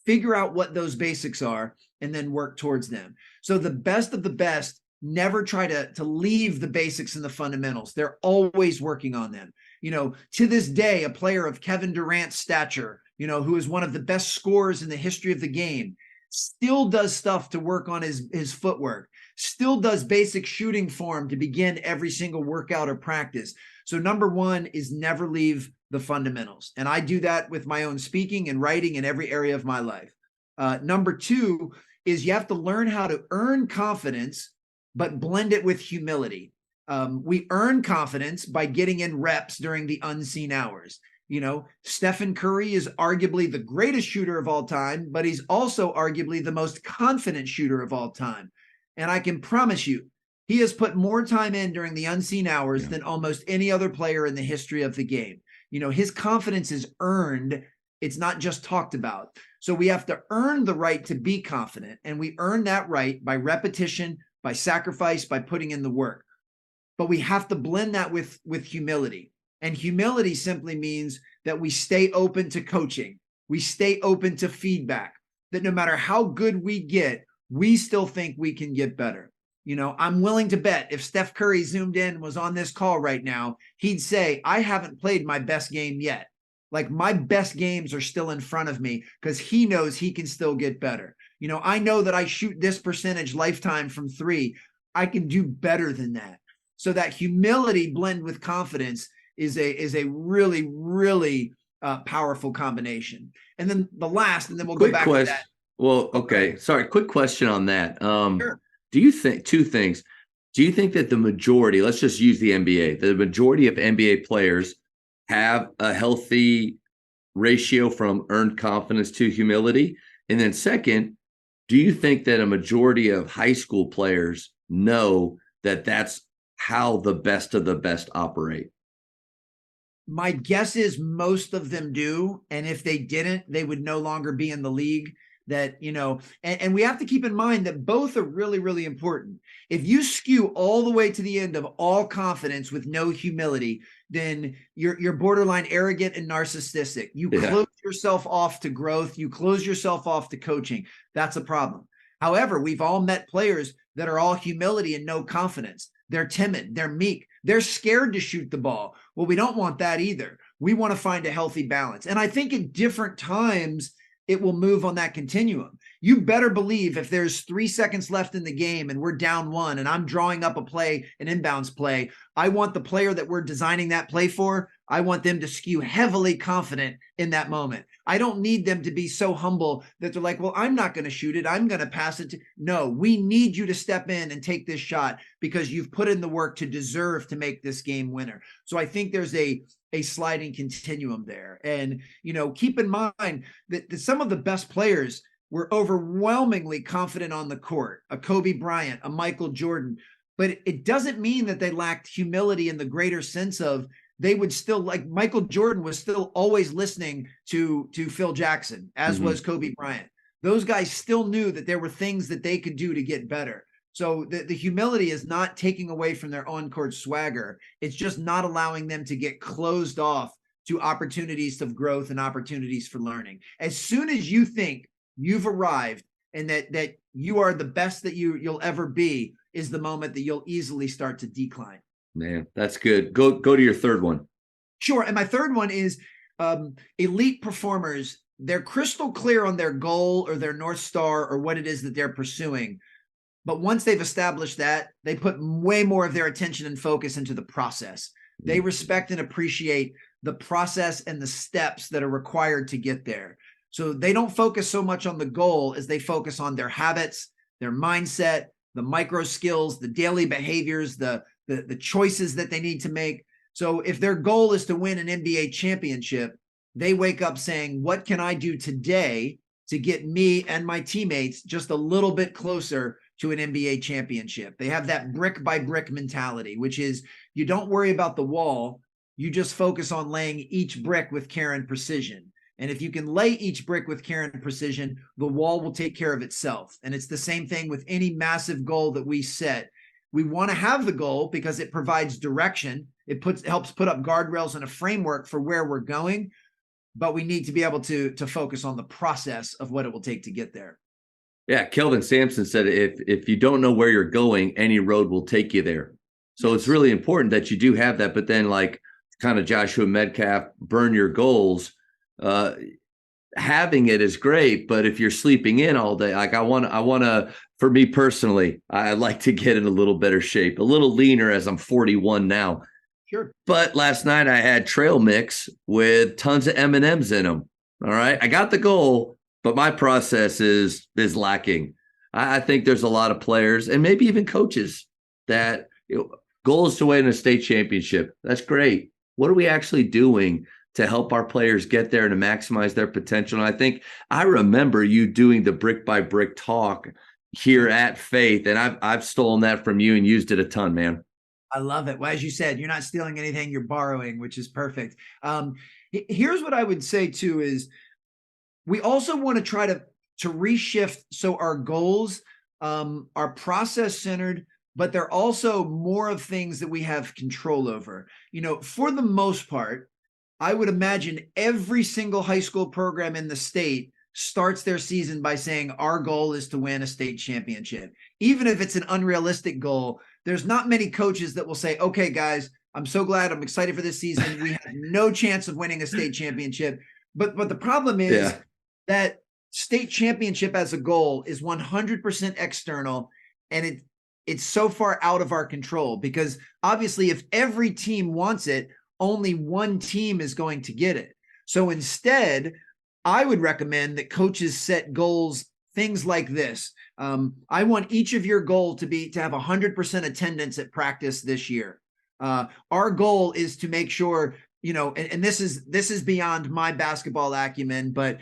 figure out what those basics are and then work towards them. So the best of the best never try to leave the basics and the fundamentals. They're always working on them. To this day, a player of Kevin Durant's stature, who is one of the best scorers in the history of the game, still does stuff to work on his footwork, still does basic shooting form to begin every single workout or practice. So number one is never leave the fundamentals. And I do that with my own speaking and writing in every area of my life. Number two is you have to learn how to earn confidence, but blend it with humility. We earn confidence by getting in reps during the unseen hours. Stephen Curry is arguably the greatest shooter of all time, but he's also arguably the most confident shooter of all time. And I can promise you, he has put more time in during the unseen hours than almost any other player in the history of the game. His confidence is earned. It's not just talked about. So we have to earn the right to be confident. And we earn that right by repetition, by sacrifice, by putting in the work. But we have to blend that with humility. And humility simply means that we stay open to coaching. We stay open to feedback, that no matter how good we get, we still think we can get better. I'm willing to bet if Steph Curry zoomed in and was on this call right now, he'd say, I haven't played my best game yet. Like, my best games are still in front of me, because he knows he can still get better. I know that I shoot this percentage lifetime from three. I can do better than that. So that humility blend with confidence is a really, really powerful combination. And then the last, and then we'll go back to that. Well, okay. Sorry. Quick question on that. Sure. Do you think two things? Do you think that the majority, let's just use the NBA, the majority of NBA players have a healthy ratio from earned confidence to humility? And then second, do you think that a majority of high school players know that that's how the best of the best operate? My guess is most of them do. And if they didn't, they would no longer be in the league. And we have to keep in mind that both are really, really important. If you skew all the way to the end of all confidence with no humility, then you're borderline arrogant and narcissistic. You close yourself off to growth. You close yourself off to coaching. That's a problem. However, we've all met players that are all humility and no confidence. They're timid. They're meek. They're scared to shoot the ball. Well, we don't want that either. We want to find a healthy balance. And I think at different times, it will move on that continuum. You better believe if there's 3 seconds left in the game and we're down one and I'm drawing up a play, an inbounds play, I want the player that we're designing that play for, I want them to skew heavily confident in that moment. I don't need them to be so humble that they're like, well, I'm not going to shoot it. I'm going to pass it to. No, we need you to step in and take this shot because you've put in the work to deserve to make this game winner. So I think there's a sliding continuum there. And, keep in mind that some of the best players, were overwhelmingly confident on the court, a Kobe Bryant, a Michael Jordan, but it doesn't mean that they lacked humility in the greater sense of they would still, like Michael Jordan was still always listening to Phil Jackson, as was Kobe Bryant. Those guys still knew that there were things that they could do to get better. So the humility is not taking away from their on-court swagger. It's just not allowing them to get closed off to opportunities of growth and opportunities for learning. As soon as you think you've arrived and that you are the best that you'll ever be, is the moment that you'll easily start to decline. Man, that's good. Go to your third one. Sure. And my third one is elite performers. They're crystal clear on their goal or their North Star or what it is that they're pursuing. But once they've established that, they put way more of their attention and focus into the process. They respect and appreciate the process and the steps that are required to get there. So they don't focus so much on the goal as they focus on their habits, their mindset, the micro skills, the daily behaviors, the choices that they need to make. So if their goal is to win an NBA championship, they wake up saying, what can I do today to get me and my teammates just a little bit closer to an NBA championship? They have that brick by brick mentality, which is you don't worry about the wall. You just focus on laying each brick with care and precision. And if you can lay each brick with care and precision, the wall will take care of itself. And it's the same thing with any massive goal that we set. We want to have the goal because it provides direction. It helps put up guardrails and a framework for where we're going. But we need to be able to focus on the process of what it will take to get there. Yeah, Kelvin Sampson said if you don't know where you're going, any road will take you there. So it's really important that you do have that. But then, like kind of Joshua Metcalf, burn your goals. Having it is great, but if you're sleeping in all day, like I want to, for me personally, I like to get in a little better shape, a little leaner as I'm 41 now. Sure. But last night I had trail mix with tons of M&Ms in them. All right. I got the goal, but my process is lacking. I think there's a lot of players and maybe even coaches that goal is to win a state championship. That's great. What are we actually doing to help our players get there and to maximize their potential? And I think I remember you doing the brick by brick talk here at Faith, and I've stolen that from you and used it a ton, man. I love it. Well, as you said, you're not stealing anything, you're borrowing, which is perfect. Here's what I would say too is we also want to try to reshift so our goals are process centered, but they're also more of things that we have control over. For the most part, I would imagine every single high school program in the state starts their season by saying our goal is to win a state championship. Even if it's an unrealistic goal, there's not many coaches that will say, okay, guys, I'm so glad, I'm excited for this season. We have no chance of winning a state championship. But the problem is that state championship as a goal is 100% external, and it's so far out of our control because obviously if every team wants it, only one team is going to get it. So instead, I would recommend that coaches set goals, things like this. I want each of your goal to have 100% attendance at practice this year. Our goal is to make sure, and this is beyond my basketball acumen, but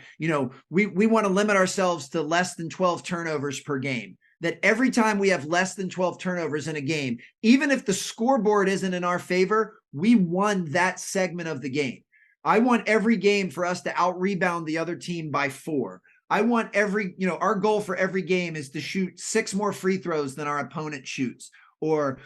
we want to limit ourselves to less than 12 turnovers per game. That every time we have less than 12 turnovers in a game, even if the scoreboard isn't in our favor, we won that segment of the game. I want every game for us to out-rebound the other team by 4. I want our goal for every game is to shoot 6 more free throws than our opponent shoots. Or,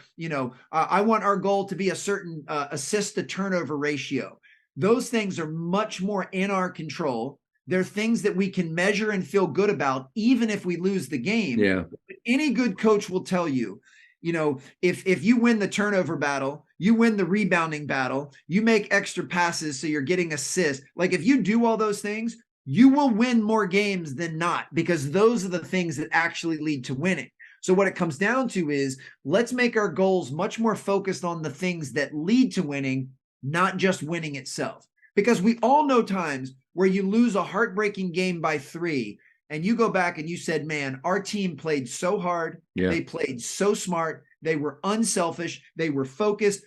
I want our goal to be a certain assist to turnover ratio. Those things are much more in our control. They're things that we can measure and feel good about, even if we lose the game. Yeah. But any good coach will tell you, if you win the turnover battle, you win the rebounding battle, you make extra passes so you're getting assists. Like if you do all those things, you will win more games than not, because those are the things that actually lead to winning. So what it comes down to is let's make our goals much more focused on the things that lead to winning, not just winning itself. Because we all know times where you lose a heartbreaking game by 3 and you go back and you said, man, our team played so hard. Yeah. They played so smart. They were unselfish. They were focused.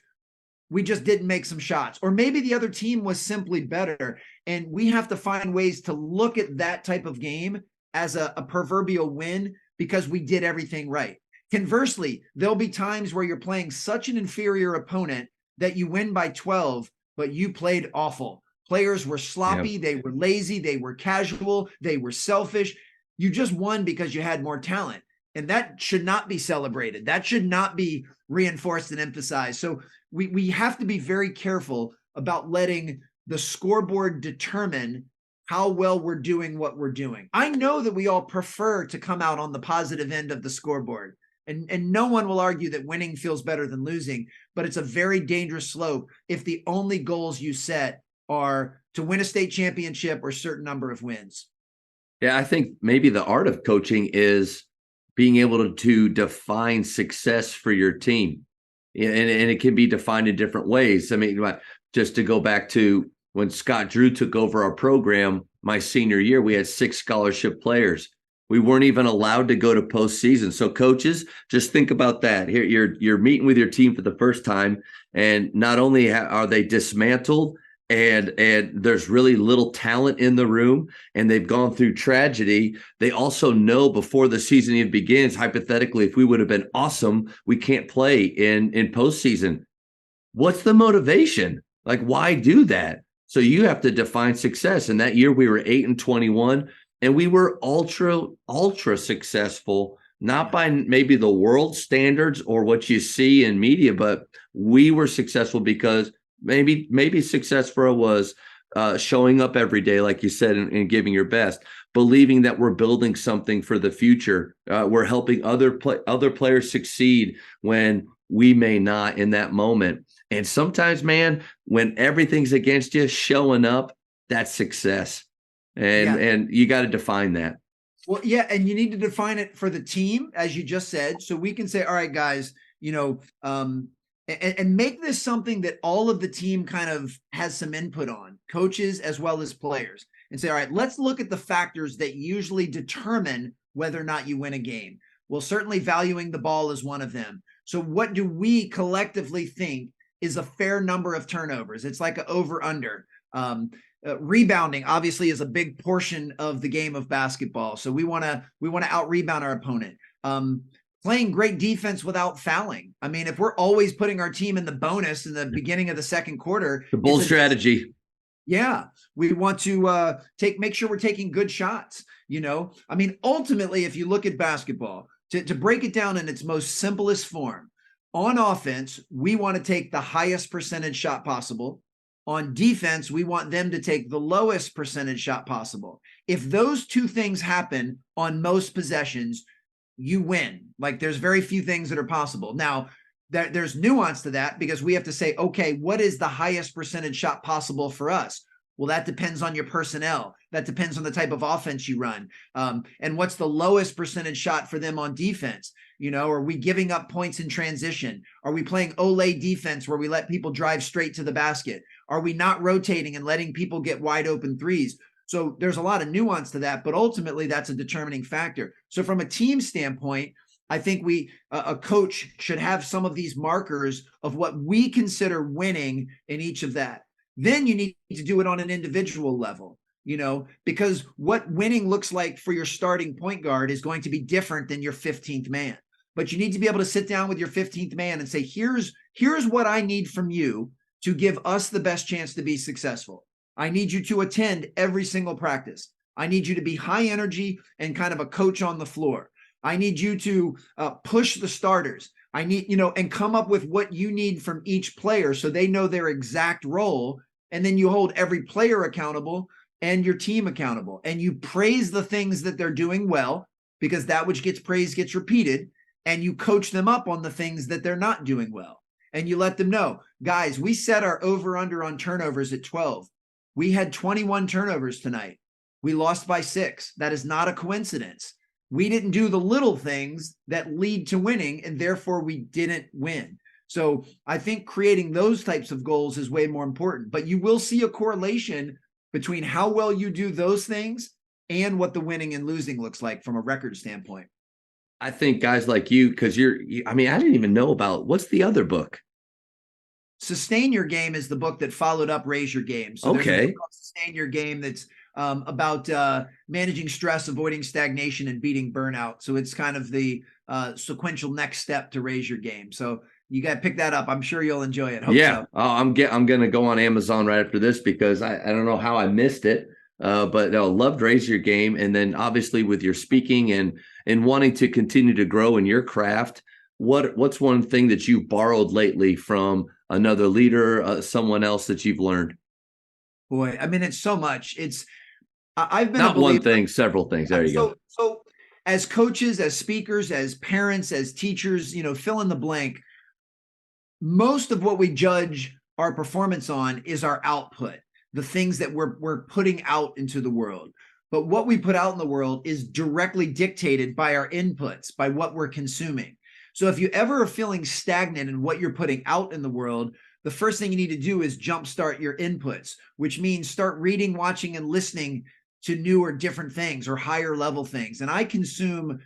We just didn't make some shots. Or maybe the other team was simply better. And we have to find ways to look at that type of game as a proverbial win because we did everything right. Conversely, there'll be times where you're playing such an inferior opponent that you win by 12, but you played awful. Players were sloppy, They were lazy, they were casual, they were selfish. You just won because you had more talent. And that should not be celebrated. That should not be reinforced and emphasized. So we have to be very careful about letting the scoreboard determine how well we're doing what we're doing. I know that we all prefer to come out on the positive end of the scoreboard. And no one will argue that winning feels better than losing, but it's a very dangerous slope if the only goals you set are to win a state championship or a certain number of wins. Yeah, I think maybe the art of coaching is being able to define success for your team. And it can be defined in different ways. I mean, just to go back to when Scott Drew took over our program my senior year, we had 6 scholarship players. We weren't even allowed to go to postseason. So coaches, just think about that. Here, you're meeting with your team for the first time, and not only are they dismantled, and there's really little talent in the room, and they've gone through tragedy. They also know before the season even begins, hypothetically, if we would have been awesome, we can't play in postseason. What's the motivation? Like, why do that? So you have to define success. And that year we were 8-21. And we were ultra successful, not by maybe the world standards or what you see in media, but we were successful because maybe success for us was showing up every day, like you said, and giving your best, believing that we're building something for the future. We're helping other players succeed when we may not in that moment. And sometimes, man, when everything's against you, showing up, that's success. And you got to define that. Well, yeah, and you need to define it for the team, as you just said, so we can say, all right, guys, and make this something that all of the team kind of has some input on, coaches as well as players, and say, all right, let's look at the factors that usually determine whether or not you win a game. Well, certainly valuing the ball is one of them. So what do we collectively think is a fair number of turnovers? It's like an over-under. Rebounding obviously is a big portion of the game of basketball. So we want to out rebound our opponent. Playing great defense without fouling. I mean, if we're always putting our team in the bonus in the beginning of the second quarter, the bold strategy. Yeah, we want to make sure we're taking good shots. I mean, ultimately, if you look at basketball, to break it down in its most simplest form, on offense, we want to take the highest percentage shot possible. On defense, we want them to take the lowest percentage shot possible. If those two things happen on most possessions, you win. Like, there's very few things that are possible. Now, there's nuance to that because we have to say, okay, what is the highest percentage shot possible for us? Well, that depends on your personnel. That depends on the type of offense you run. And what's the lowest percentage shot for them on defense? Are we giving up points in transition? Are we playing Olay defense where we let people drive straight to the basket? Are we not rotating and letting people get wide open threes? So there's a lot of nuance to that, but ultimately that's a determining factor. So from a team standpoint, I think a coach should have some of these markers of what we consider winning in each of that. Then you need to do it on an individual level, because what winning looks like for your starting point guard is going to be different than your 15th man. But you need to be able to sit down with your 15th man and say, here's what I need from you to give us the best chance to be successful. I need you to attend every single practice. I need you to be high energy and kind of a coach on the floor. I need you to push the starters. I need, and come up with what you need from each player so they know their exact role. And then you hold every player accountable and your team accountable. And you praise the things that they're doing well, because that which gets praised gets repeated. And you coach them up on the things that they're not doing well. And you let them know, guys, we set our over-under on turnovers at 12. We had 21 turnovers tonight. We lost by 6. That is not a coincidence. We didn't do the little things that lead to winning, and therefore we didn't win. So I think creating those types of goals is way more important. But you will see a correlation between how well you do those things and what the winning and losing looks like from a record standpoint. I think guys like you, because I didn't even know about, what's the other book? Sustain Your Game is the book that followed up Raise Your Game. So okay. There's a book called Sustain Your Game that's about managing stress, avoiding stagnation, and beating burnout. So it's kind of the sequential next step to raise your game. So you got to pick that up. I'm sure you'll enjoy it. Hope so. I'm going to go on Amazon right after this because I don't know how I missed it. But no, loved Raise Your Game. And then obviously with your speaking and wanting to continue to grow in your craft, what's one thing that you've borrowed lately from another leader, someone else that you've learned? Boy, I mean, it's so much. I've been Not a believer. one thing, several things. There you go. So as coaches, as speakers, as parents, as teachers, fill in the blank. Most of what we judge our performance on is our output, the things that we're putting out into the world. But what we put out in the world is directly dictated by our inputs, by what we're consuming. So if you ever are feeling stagnant in what you're putting out in the world, the first thing you need to do is jumpstart your inputs, which means start reading, watching, and listening to new or different things or higher level things. And I consume,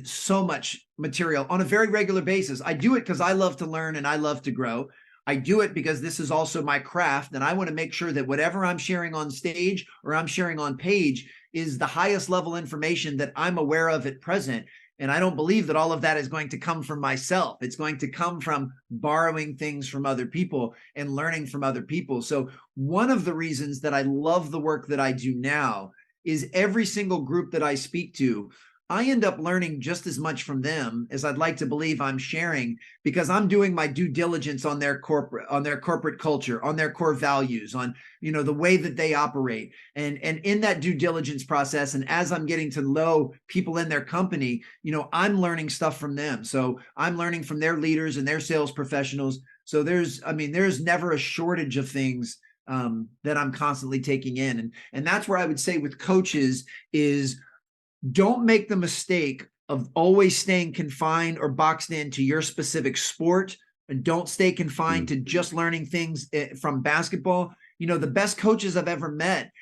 so much material on a very regular basis. I do it because I love to learn and I love to grow. I do it because this is also my craft, and I want to make sure that whatever I'm sharing on stage or I'm sharing on page is the highest level information that I'm aware of at present. And I don't believe that all of that is going to come from myself. It's going to come from borrowing things from other people and learning from other people. So one of the reasons that I love the work that I do now is every single group that I speak to, I end up learning just as much from them as I'd like to believe I'm sharing, because I'm doing my due diligence on their corporate culture, on their core values, on the way that they operate. And in that due diligence process, and as I'm getting to know people in their company, I'm learning stuff from them. So I'm learning from their leaders and their sales professionals. So there's never a shortage of things that I'm constantly taking in. And that's where I would say with coaches is, don't make the mistake of always staying confined or boxed into your specific sport, and don't stay confined to just learning things from basketball. The best coaches I've ever met,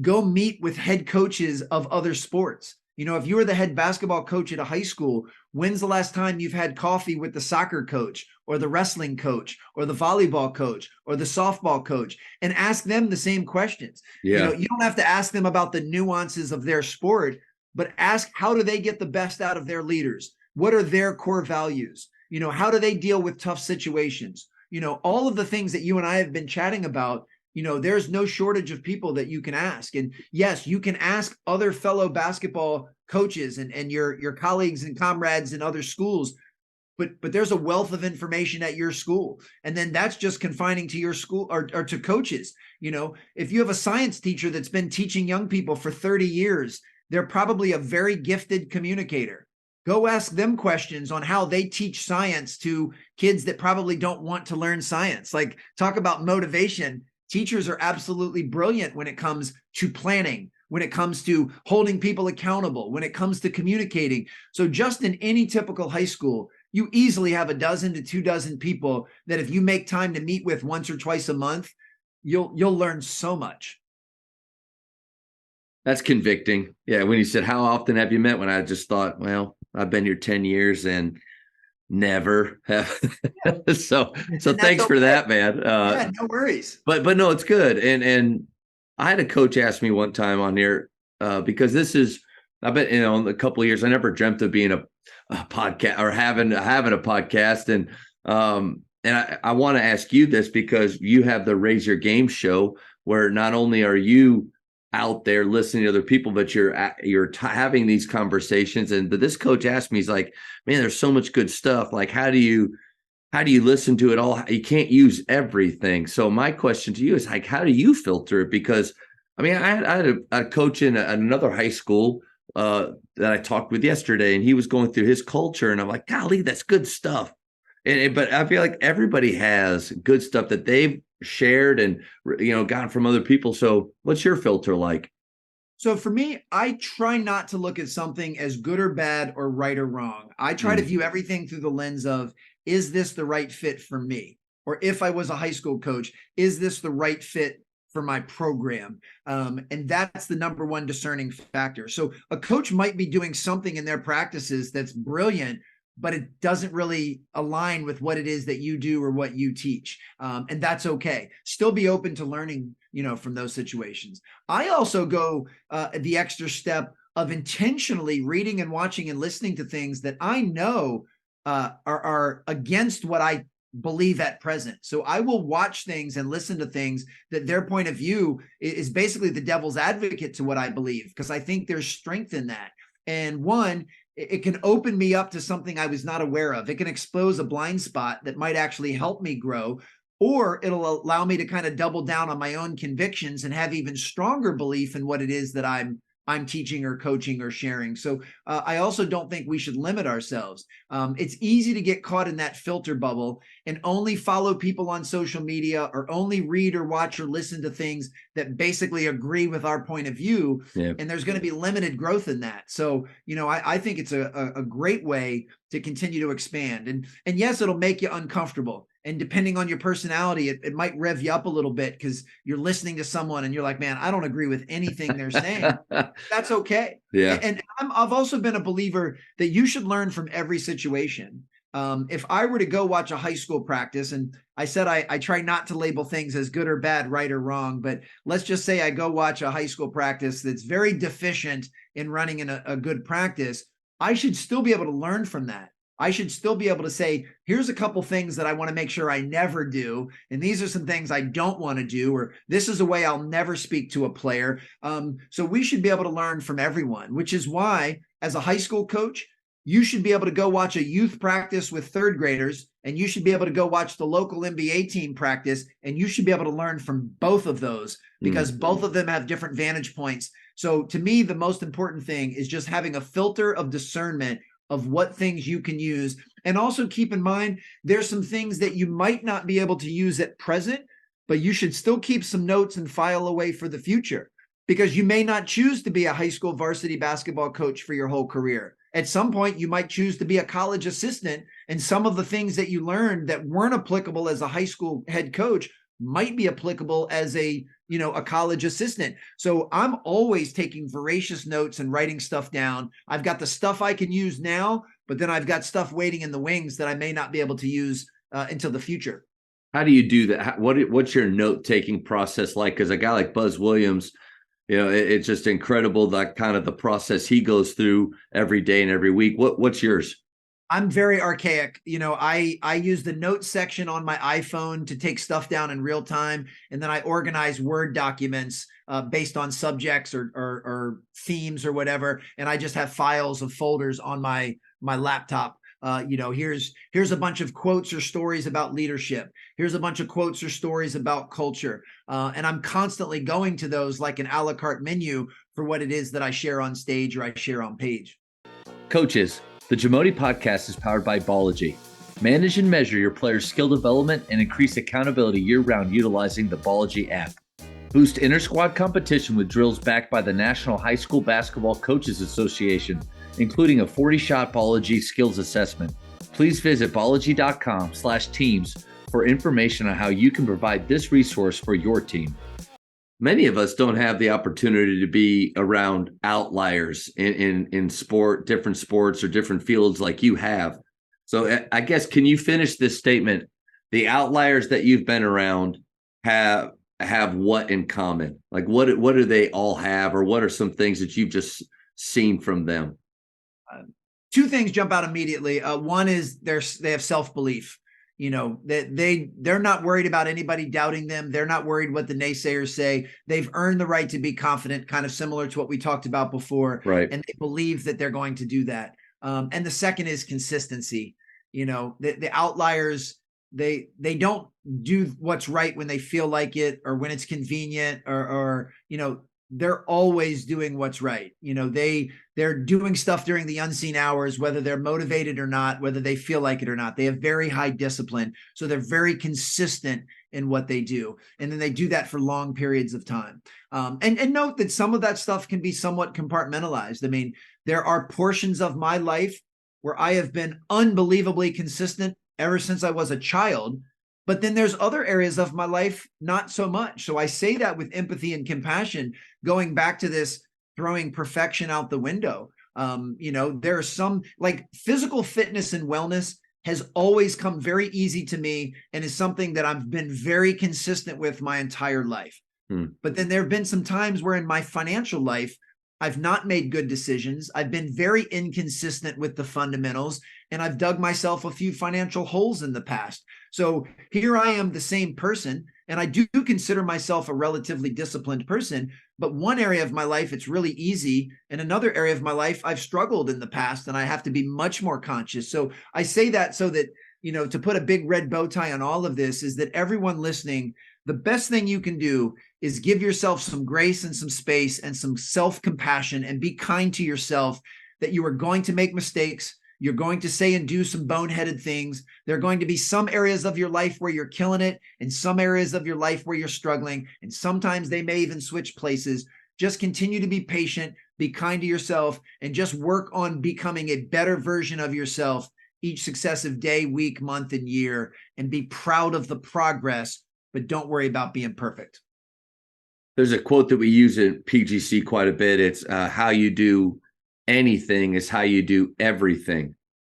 go meet with head coaches of other sports. If you were the head basketball coach at a high school, when's the last time you've had coffee with the soccer coach or the wrestling coach or the volleyball coach or the softball coach, and ask them the same questions? Yeah. You don't have to ask them about the nuances of their sport, but ask, how do they get the best out of their leaders? What are their core values? How do they deal with tough situations? All of the things that you and I have been chatting about, there's no shortage of people that you can ask. And yes, you can ask other fellow basketball coaches and your colleagues and comrades in other schools, but there's a wealth of information at your school. And then that's just confining to your school or to coaches. If you have a science teacher that's been teaching young people for 30 years, they're probably a very gifted communicator. Go ask them questions on how they teach science to kids that probably don't want to learn science. Like, talk about motivation. Teachers are absolutely brilliant when it comes to planning, when it comes to holding people accountable, when it comes to communicating. So just in any typical high school, you easily have a dozen to 24 people that if you make time to meet with once or twice a month, you'll learn so much. That's convicting. Yeah. When you said, how often have you met? When I just thought, well, I've been here 10 years and never have. so thanks for that, man. Yeah, no worries. But no, it's good. And I had a coach ask me one time on here, because I've been, a couple of years, I never dreamt of being a podcast or having a podcast. And I want to ask you this, because you have the Raise Your Game show, where not only are you out there listening to other people, but you're having these conversations. But this coach asked me, he's like, man, there's so much good stuff. Like, how do you listen to it all? You can't use everything. So my question to you is, like, how do you filter it? Because I had a coach in another high school that I talked with yesterday, and he was going through his culture, and I'm like, golly, that's good stuff. But I feel like everybody has good stuff that they've shared and gotten from other people. So what's your filter like? So for me, I try not to look at something as good or bad or right or wrong. I try to view everything through the lens of, is this the right fit for me? Or if I was a high school coach, is this the right fit for my program? And that's the number one discerning factor. So a coach might be doing something in their practices that's brilliant, but it doesn't really align with what it is that you do or what you teach. And that's okay. Still be open to learning, from those situations. I also go the extra step of intentionally reading and watching and listening to things that I know are against what I believe at present. So I will watch things and listen to things that their point of view is basically the devil's advocate to what I believe, because I think there's strength in that. And one, it can open me up to something I was not aware of. It can expose a blind spot that might actually help me grow, or it'll allow me to kind of double down on my own convictions and have even stronger belief in what it is that I'm teaching or coaching or sharing. So I also don't think we should limit ourselves. It's easy to get caught in that filter bubble and only follow people on social media, or only read or watch or listen to things that basically agree with our point of view. Yeah. And there's going to be limited growth in that. So, I think it's a great way to continue to expand. And yes, it'll make you uncomfortable. And depending on your personality, it might rev you up a little bit because you're listening to someone and you're like, man, I don't agree with anything they're saying. That's okay. Yeah. And I've also been a believer that you should learn from every situation. If I were to go watch a high school practice, and I said I try not to label things as good or bad, right or wrong, but let's just say I go watch a high school practice that's very deficient in running in a good practice, I should still be able to learn from that. I should still be able to say, here's a couple things that I want to make sure I never do. And these are some things I don't want to do, or this is a way I'll never speak to a player. So we should be able to learn from everyone, which is why as a high school coach, you should be able to go watch a youth practice with third graders, and you should be able to go watch the local NBA team practice, and you should be able to learn from both of those, because both of them have different vantage points. So to me, the most important thing is just having a filter of discernment of what things you can use. And also keep in mind, there's some things that you might not be able to use at present, but you should still keep some notes and file away for the future, because you may not choose to be a high school varsity basketball coach for your whole career. At some point, you might choose to be a college assistant, and some of the things that you learned that weren't applicable as a high school head coach might be applicable as a college assistant. So I'm always taking voracious notes and writing stuff down. I've got the stuff I can use now, but then I've got stuff waiting in the wings that I may not be able to use until the future. How do you do that? What's your note-taking process like? Because a guy like Buzz Williams, it's just incredible, that kind of the process he goes through every day and every week. What's yours? I'm very archaic. I use the notes section on my iPhone to take stuff down in real time. And then I organize Word documents based on subjects or themes or whatever. And I just have files of folders on my laptop. Here's a bunch of quotes or stories about leadership. Here's a bunch of quotes or stories about culture. And I'm constantly going to those like an a la carte menu for what it is that I share on stage or I share on page. Coaches, the Jamodi podcast is powered by Ballogy. Manage and measure your players' skill development and increase accountability year-round utilizing the Ballogy app. Boost inter-squad competition with drills backed by the National High School Basketball Coaches Association, including a 40-shot Ballogy skills assessment. Please visit ballogy.com/teams for information on how you can provide this resource for your team. Many of us don't have the opportunity to be around outliers in sport, different sports or different fields like you have. So I guess, can you finish this statement? The outliers that you've been around have what in common? Like what do they all have, or what are some things that you've just seen from them? Two things jump out immediately. One is they have self-belief. That they're not worried about anybody doubting them. They're not worried what the naysayers say. They've earned the right to be confident, kind of similar to what we talked about before. Right. And they believe that they're going to do that. And the second is consistency. The outliers, they don't do what's right when they feel like it or when it's convenient or they're always doing what's right. They're doing stuff during the unseen hours, whether they're motivated or not, whether they feel like it or not. They have very high discipline. So they're very consistent in what they do. And then they do that for long periods of time. And note that some of that stuff can be somewhat compartmentalized. I mean, there are portions of my life where I have been unbelievably consistent ever since I was a child. But then there's other areas of my life, not so much. So I say that with empathy and compassion, going back to this throwing perfection out the window. There are some, like, physical fitness and wellness has always come very easy to me and is something that I've been very consistent with my entire life. But then there have been some times where in my financial life, I've not made good decisions. I've been very inconsistent with the fundamentals, and I've dug myself a few financial holes in the past. So here I am, the same person, and I do consider myself a relatively disciplined person. But one area of my life, it's really easy. And another area of my life, I've struggled in the past, and I have to be much more conscious. So I say that so that, to put a big red bow tie on all of this is that everyone listening, the best thing you can do is give yourself some grace and some space and some self-compassion, and be kind to yourself that you are going to make mistakes. You're going to say and do some boneheaded things. There are going to be some areas of your life where you're killing it and some areas of your life where you're struggling. And sometimes they may even switch places. Just continue to be patient, be kind to yourself, and just work on becoming a better version of yourself each successive day, week, month, and year, and be proud of the progress, but don't worry about being perfect. There's a quote that we use in PGC quite a bit. It's how you do anything is how you do everything.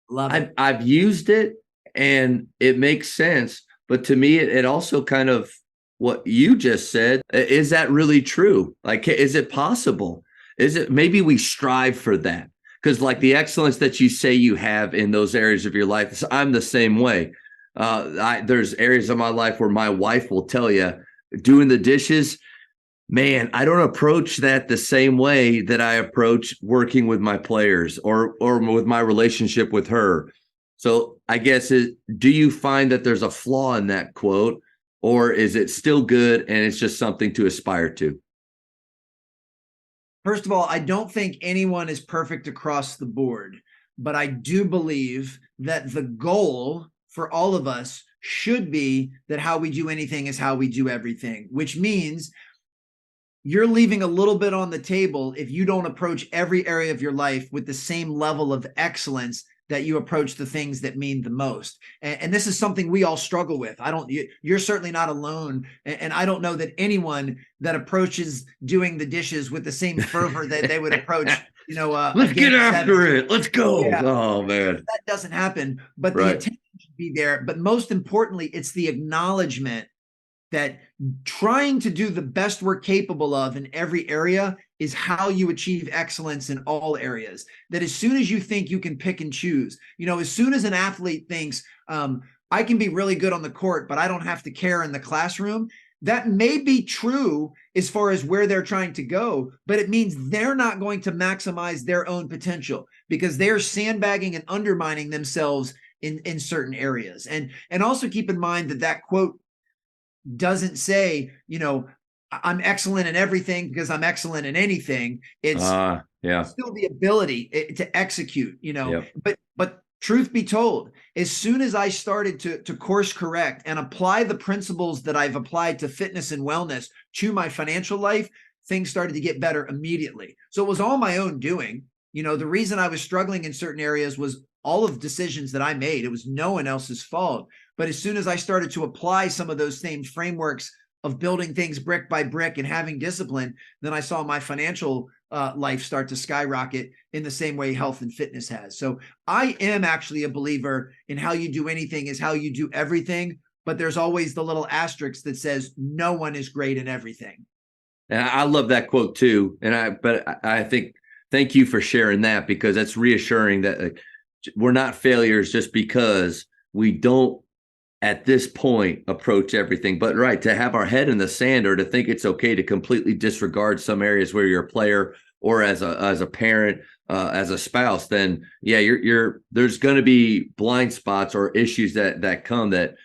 Love it. I've used it and it makes sense. But to me, it also kind of what you just said. Is that really true? Like, is it possible? Is it maybe we strive for that? Because like the excellence that you say you have in those areas of your life, I'm the same way. There's areas of my life where my wife will tell you, doing the dishes, man, I don't approach that the same way that I approach working with my players or with my relationship with her. So I guess, do you find that there's a flaw in that quote, or is it still good and it's just something to aspire to? First of all, I don't think anyone is perfect across the board, but I do believe that the goal for all of us should be that how we do anything is how we do everything, which means you're leaving a little bit on the table if you don't approach every area of your life with the same level of excellence that you approach the things that mean the most. And this is something we all struggle with. You're certainly not alone. And I don't know that anyone that approaches doing the dishes with the same fervor that they would approach, let's get after it. Let's go. Yeah. Oh, man. That doesn't happen, but the attention should be there. But most importantly, it's the acknowledgement that trying to do the best we're capable of in every area is how you achieve excellence in all areas. That as soon as you think you can pick and choose, as soon as an athlete thinks, I can be really good on the court, but I don't have to care in the classroom, that may be true as far as where they're trying to go, but it means they're not going to maximize their own potential because they're sandbagging and undermining themselves in certain areas. And also keep in mind that quote doesn't say, I'm excellent in everything because I'm excellent in anything. It's still the ability to execute, Yep. But truth be told, as soon as I started to course correct and apply the principles that I've applied to fitness and wellness to my financial life, things started to get better immediately. So it was all my own doing. The reason I was struggling in certain areas was all of decisions that I made. It was no one else's fault. But as soon as I started to apply some of those same frameworks of building things brick by brick and having discipline, then I saw my financial life start to skyrocket in the same way health and fitness has. So I am actually a believer in how you do anything is how you do everything. But there's always the little asterisk that says no one is great in everything. And I love that quote too. But I think, thank you for sharing that, because that's reassuring that we're not failures just because we don't at this point approach everything. But to have our head in the sand, or to think it's okay to completely disregard some areas where you're a player or as a parent, as a spouse, then there's going to be blind spots or issues that come that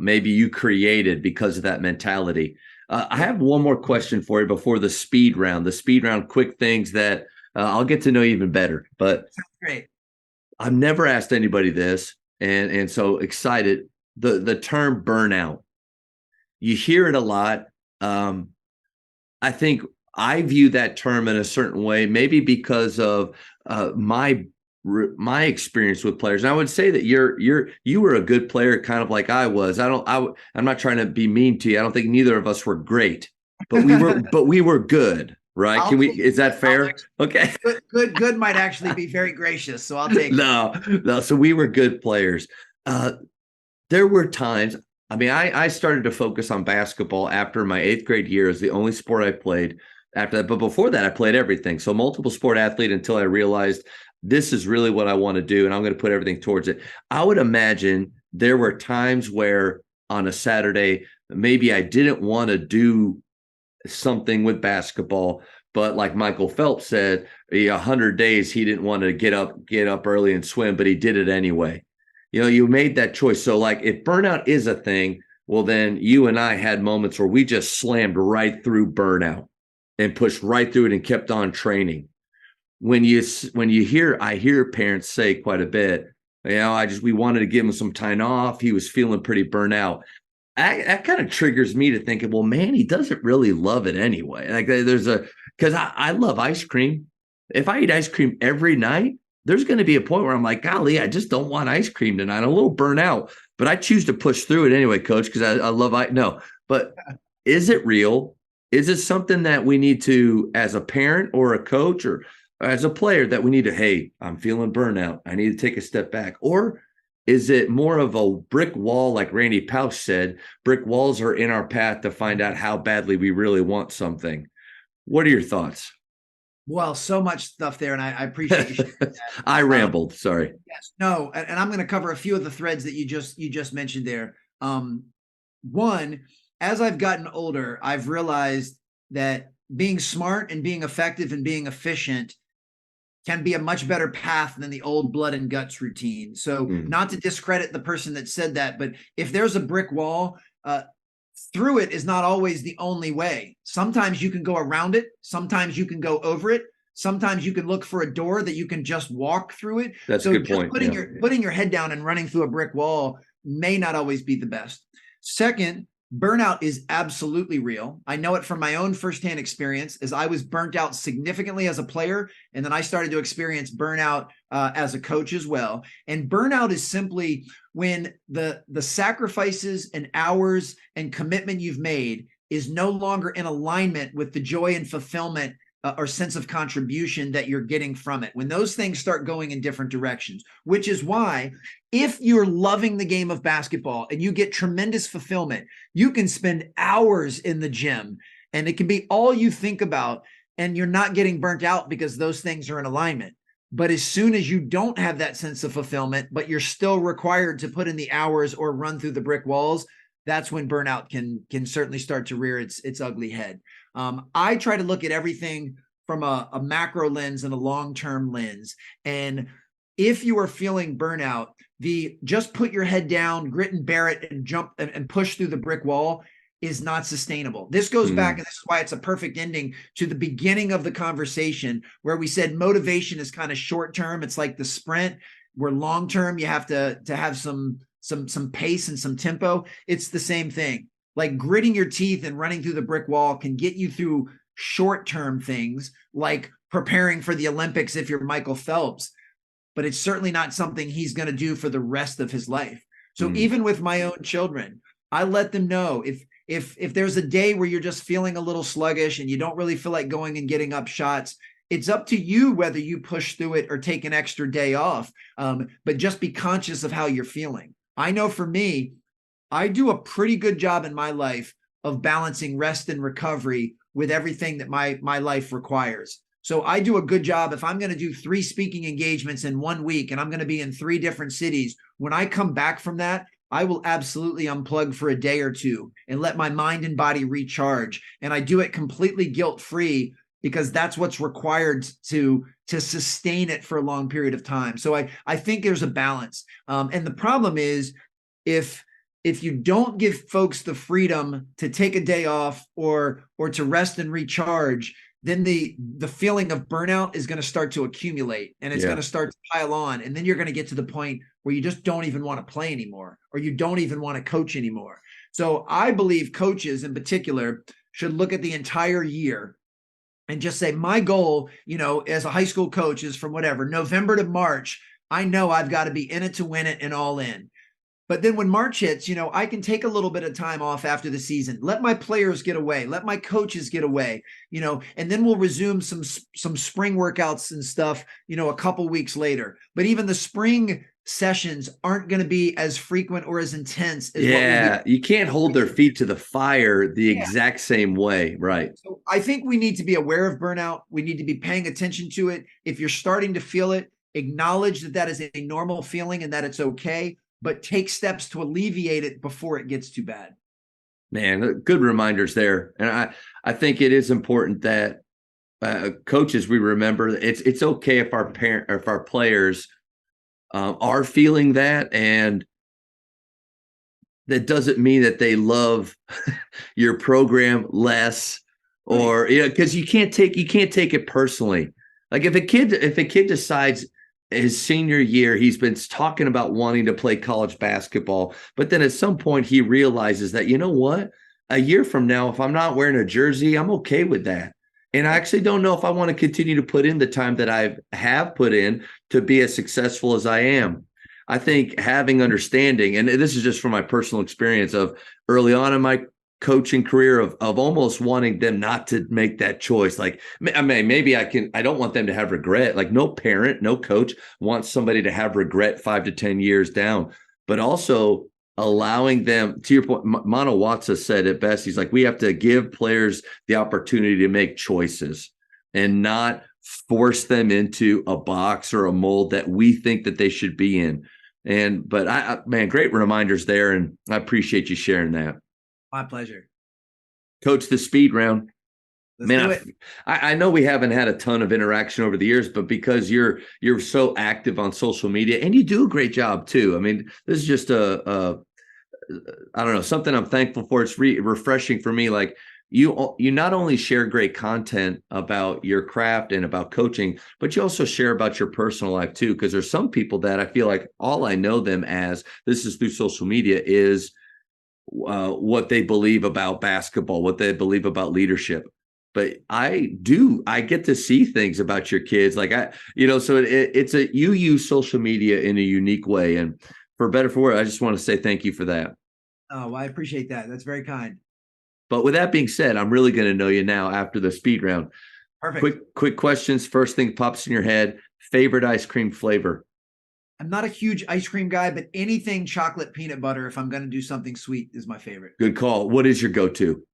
maybe you created because of that mentality. I have one more question for you before the speed round. Quick things that I'll get to know you even better. But sounds great. I've never asked anybody this, and so excited. The term burnout, you hear it a lot. I think I view that term in a certain way, maybe because of my experience with players. And I would say that you were a good player, kind of like I was. I'm not trying to be mean to you. I don't think neither of us were great, but we were good, right? I'll take Is that I'll fair? Okay. good might actually be very gracious, so I'll take it. No. So we were good players. Uh, there were times, I mean, I started to focus on basketball after my 8th grade year is the only sport I played after that. But before that, I played everything. So multiple sport athlete until I realized this is really what I want to do. And I'm going to put everything towards it. I would imagine there were times where on a Saturday, maybe I didn't want to do something with basketball, but like Michael Phelps said, 100 days he didn't want to get up early and swim, but he did it anyway. You made that choice. So like if burnout is a thing, well, then you and I had moments where we just slammed right through burnout and pushed right through it and kept on training. I hear parents say quite a bit, we wanted to give him some time off. He was feeling pretty burnt out. That kind of triggers me to think, well, man, he doesn't really love it anyway. Like because I love ice cream. If I eat ice cream every night, there's going to be a point where I'm like, golly, I just don't want ice cream tonight. I'm a little burnt out, but I choose to push through it anyway, coach, because I love no. But is it real? Is it something that we need to, as a parent or a coach or as a player, that we need to, hey, I'm feeling burnout, I need to take a step back? Or is it more of a brick wall, like Randy Pausch said, brick walls are in our path to find out how badly we really want something? What are your thoughts? Well, so much stuff there, and I appreciate you sharing that. I rambled. Sorry. Yes, no, and I'm going to cover a few of the threads that you just mentioned there. One, as I've gotten older, I've realized that being smart and being effective and being efficient can be a much better path than the old blood and guts routine. So not to discredit the person that said that, but if there's a brick wall, through it is not always the only way. Sometimes you can go around it. Sometimes you can go over it. Sometimes you can look for a door that you can just walk through it. That's a good point. Putting your head down and running through a brick wall may not always be the best. Second, burnout is absolutely real. I know it from my own firsthand experience, as I was burnt out significantly as a player, and then I started to experience burnout as a coach as well. And burnout is simply when the sacrifices and hours and commitment you've made is no longer in alignment with the joy and fulfillment or sense of contribution that you're getting from it. When those things start going in different directions, which is why if you're loving the game of basketball and you get tremendous fulfillment, you can spend hours in the gym and it can be all you think about and you're not getting burnt out because those things are in alignment. But as soon as you don't have that sense of fulfillment, but you're still required to put in the hours or run through the brick walls, that's when burnout can certainly start to rear its ugly head. I try to look at everything from a macro lens and a long-term lens. And if you are feeling burnout, just put your head down, grit and bear it, and jump and push through the brick wall is not sustainable. This goes back, and this is why it's a perfect ending to the beginning of the conversation, where we said motivation is kind of short-term. It's like the sprint, where long-term you have to have some pace and some tempo. It's the same thing. Like gritting your teeth and running through the brick wall can get you through short-term things like preparing for the Olympics if you're Michael Phelps, but it's certainly not something he's going to do for the rest of his life. So even with my own children, I let them know if there's a day where you're just feeling a little sluggish and you don't really feel like going and getting up shots, it's up to you whether you push through it or take an extra day off. But just be conscious of how you're feeling. I know for me, I do a pretty good job in my life of balancing rest and recovery with everything that my life requires. So I do a good job. If I'm going to do 3 speaking engagements in 1 week and I'm going to be in 3 different cities, when I come back from that, I will absolutely unplug for a day or 2 and let my mind and body recharge. And I do it completely guilt-free because that's what's required to sustain it for a long period of time. So I think there's a balance. And the problem is if you don't give folks the freedom to take a day off or to rest and recharge, then the feeling of burnout is going to start to accumulate and it's going to start to pile on. And then you're going to get to the point where you just don't even want to play anymore, or you don't even want to coach anymore. So I believe coaches in particular should look at the entire year and just say, my goal, as a high school coach is from whatever, November to March, I know I've got to be in it to win it and all in. But then when March hits, I can take a little bit of time off after the season, let my players get away, let my coaches get away, and then we'll resume some spring workouts and stuff, a couple weeks later. But even the spring sessions aren't going to be as frequent or as intense as what we you can't hold their feet to the fire the Yeah. exact same way, right? So I think we need to be aware of burnout. We need to be paying attention to it. If you're starting to feel it, acknowledge that that is a normal feeling and that it's okay, but take steps to alleviate it before it gets too bad. Man, good reminders there. And I think it is important that coaches, we remember it's okay if our players are feeling that, and that doesn't mean that they love your program less, or because you can't take it personally. Like if a kid decides his senior year, he's been talking about wanting to play college basketball, but then at some point he realizes that, you know what, a year from now, if I'm not wearing a jersey, I'm okay with that. And I actually don't know if I want to continue to put in the time that I have put in to be as successful as I am. I think having understanding, and this is just from my personal experience of early on in my coaching career of almost wanting them not to make that choice. Like, I mean, maybe I don't want them to have regret. Like no parent, no coach wants somebody to have regret 5 to 10 years down, but also allowing them, to your point, Mano Watsa said it best. He's like, we have to give players the opportunity to make choices and not force them into a box or a mold that we think that they should be in. But man, great reminders there. And I appreciate you sharing that. My pleasure. Coach, the speed round. Let's do it. I know we haven't had a ton of interaction over the years, but because you're so active on social media and you do a great job too. I mean, this is just I don't know, something I'm thankful for. It's refreshing for me. Like you not only share great content about your craft and about coaching, but you also share about your personal life too. Because there's some people that I feel like all I know them as, this is through social media, is what they believe about basketball, what they believe about leadership. But I get to see things about your kids. Like so you use social media in a unique way. And for better or for worse, I just want to say thank you for that. Oh, well, I appreciate that. That's very kind. But with that being said, I'm really going to know you now after the speed round. Perfect. Quick questions. First thing pops in your head, favorite ice cream flavor? I'm not a huge ice cream guy, but anything chocolate peanut butter, if I'm going to do something sweet, is my favorite. Good call. What is your go-to?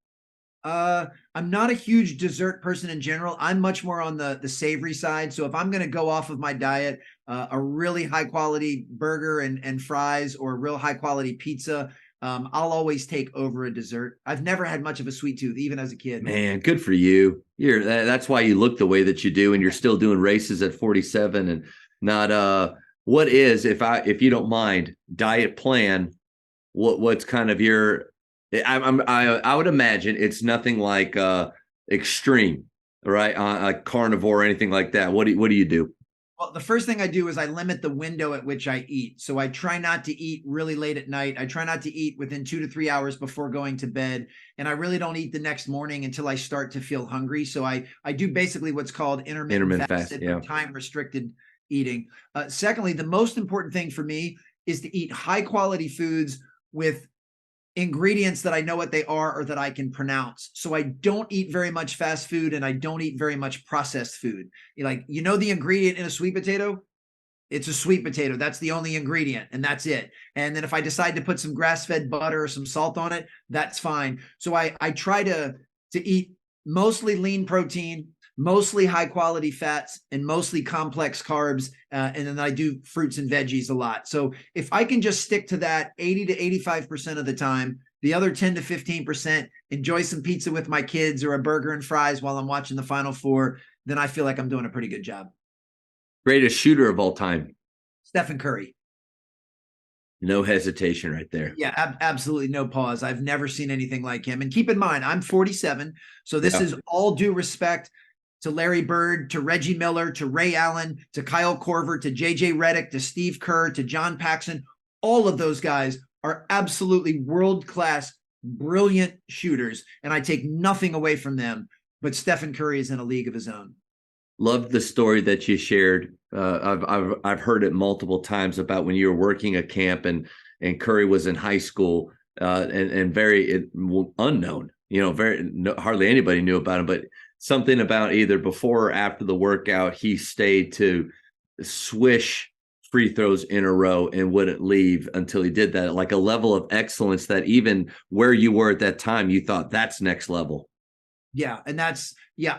I'm not a huge dessert person in general. I'm much more on the savory side. So if I'm going to go off of my diet, a really high quality burger and fries, or a real high quality pizza, I'll always take over a dessert. I've never had much of a sweet tooth, even as a kid. Man, good for you. That's why you look the way that you do, and you're still doing races at 47 and not what is, if you don't mind, diet plan, what's kind of your, I would imagine it's nothing like extreme, right? Like carnivore or anything like that. What do you do? Well, the first thing I do is I limit the window at which I eat. So I try not to eat really late at night. I try not to eat within 2 to 3 hours before going to bed. And I really don't eat the next morning until I start to feel hungry. So I do basically what's called intermittent fasted, yeah. time restricted eating. Secondly, the most important thing for me is to eat high quality foods with ingredients that I know what they are or that I can pronounce. So I don't eat very much fast food, and I don't eat very much processed food. Like, the ingredient in a sweet potato, it's a sweet potato. That's the only ingredient, and that's it. And then if I decide to put some grass-fed butter or some salt on it, that's fine. So I try to eat mostly lean protein, mostly high quality fats, and mostly complex carbs. And then I do fruits and veggies a lot. So if I can just stick to that 80 to 85% of the time, the other 10 to 15%, enjoy some pizza with my kids or a burger and fries while I'm watching the Final Four, then I feel like I'm doing a pretty good job. Greatest shooter of all time? Stephen Curry. No hesitation right there. Yeah, absolutely no pause. I've never seen anything like him. And keep in mind, I'm 47. So this is all due respect to Larry Bird, to Reggie Miller, to Ray Allen, to Kyle Korver, to JJ Redick, to Steve Kerr, to John Paxson. All of those guys are absolutely world-class, brilliant shooters, and I take nothing away from them. But Stephen Curry is in a league of his own. Loved the story that you shared. I've heard it multiple times about when you were working a camp, and and Curry was in high school, and very unknown. Hardly anybody knew about him, but something about either before or after the workout, he stayed to swish free throws in a row and wouldn't leave until he did that. Like a level of excellence that even where you were at that time, you thought that's next level. Yeah. And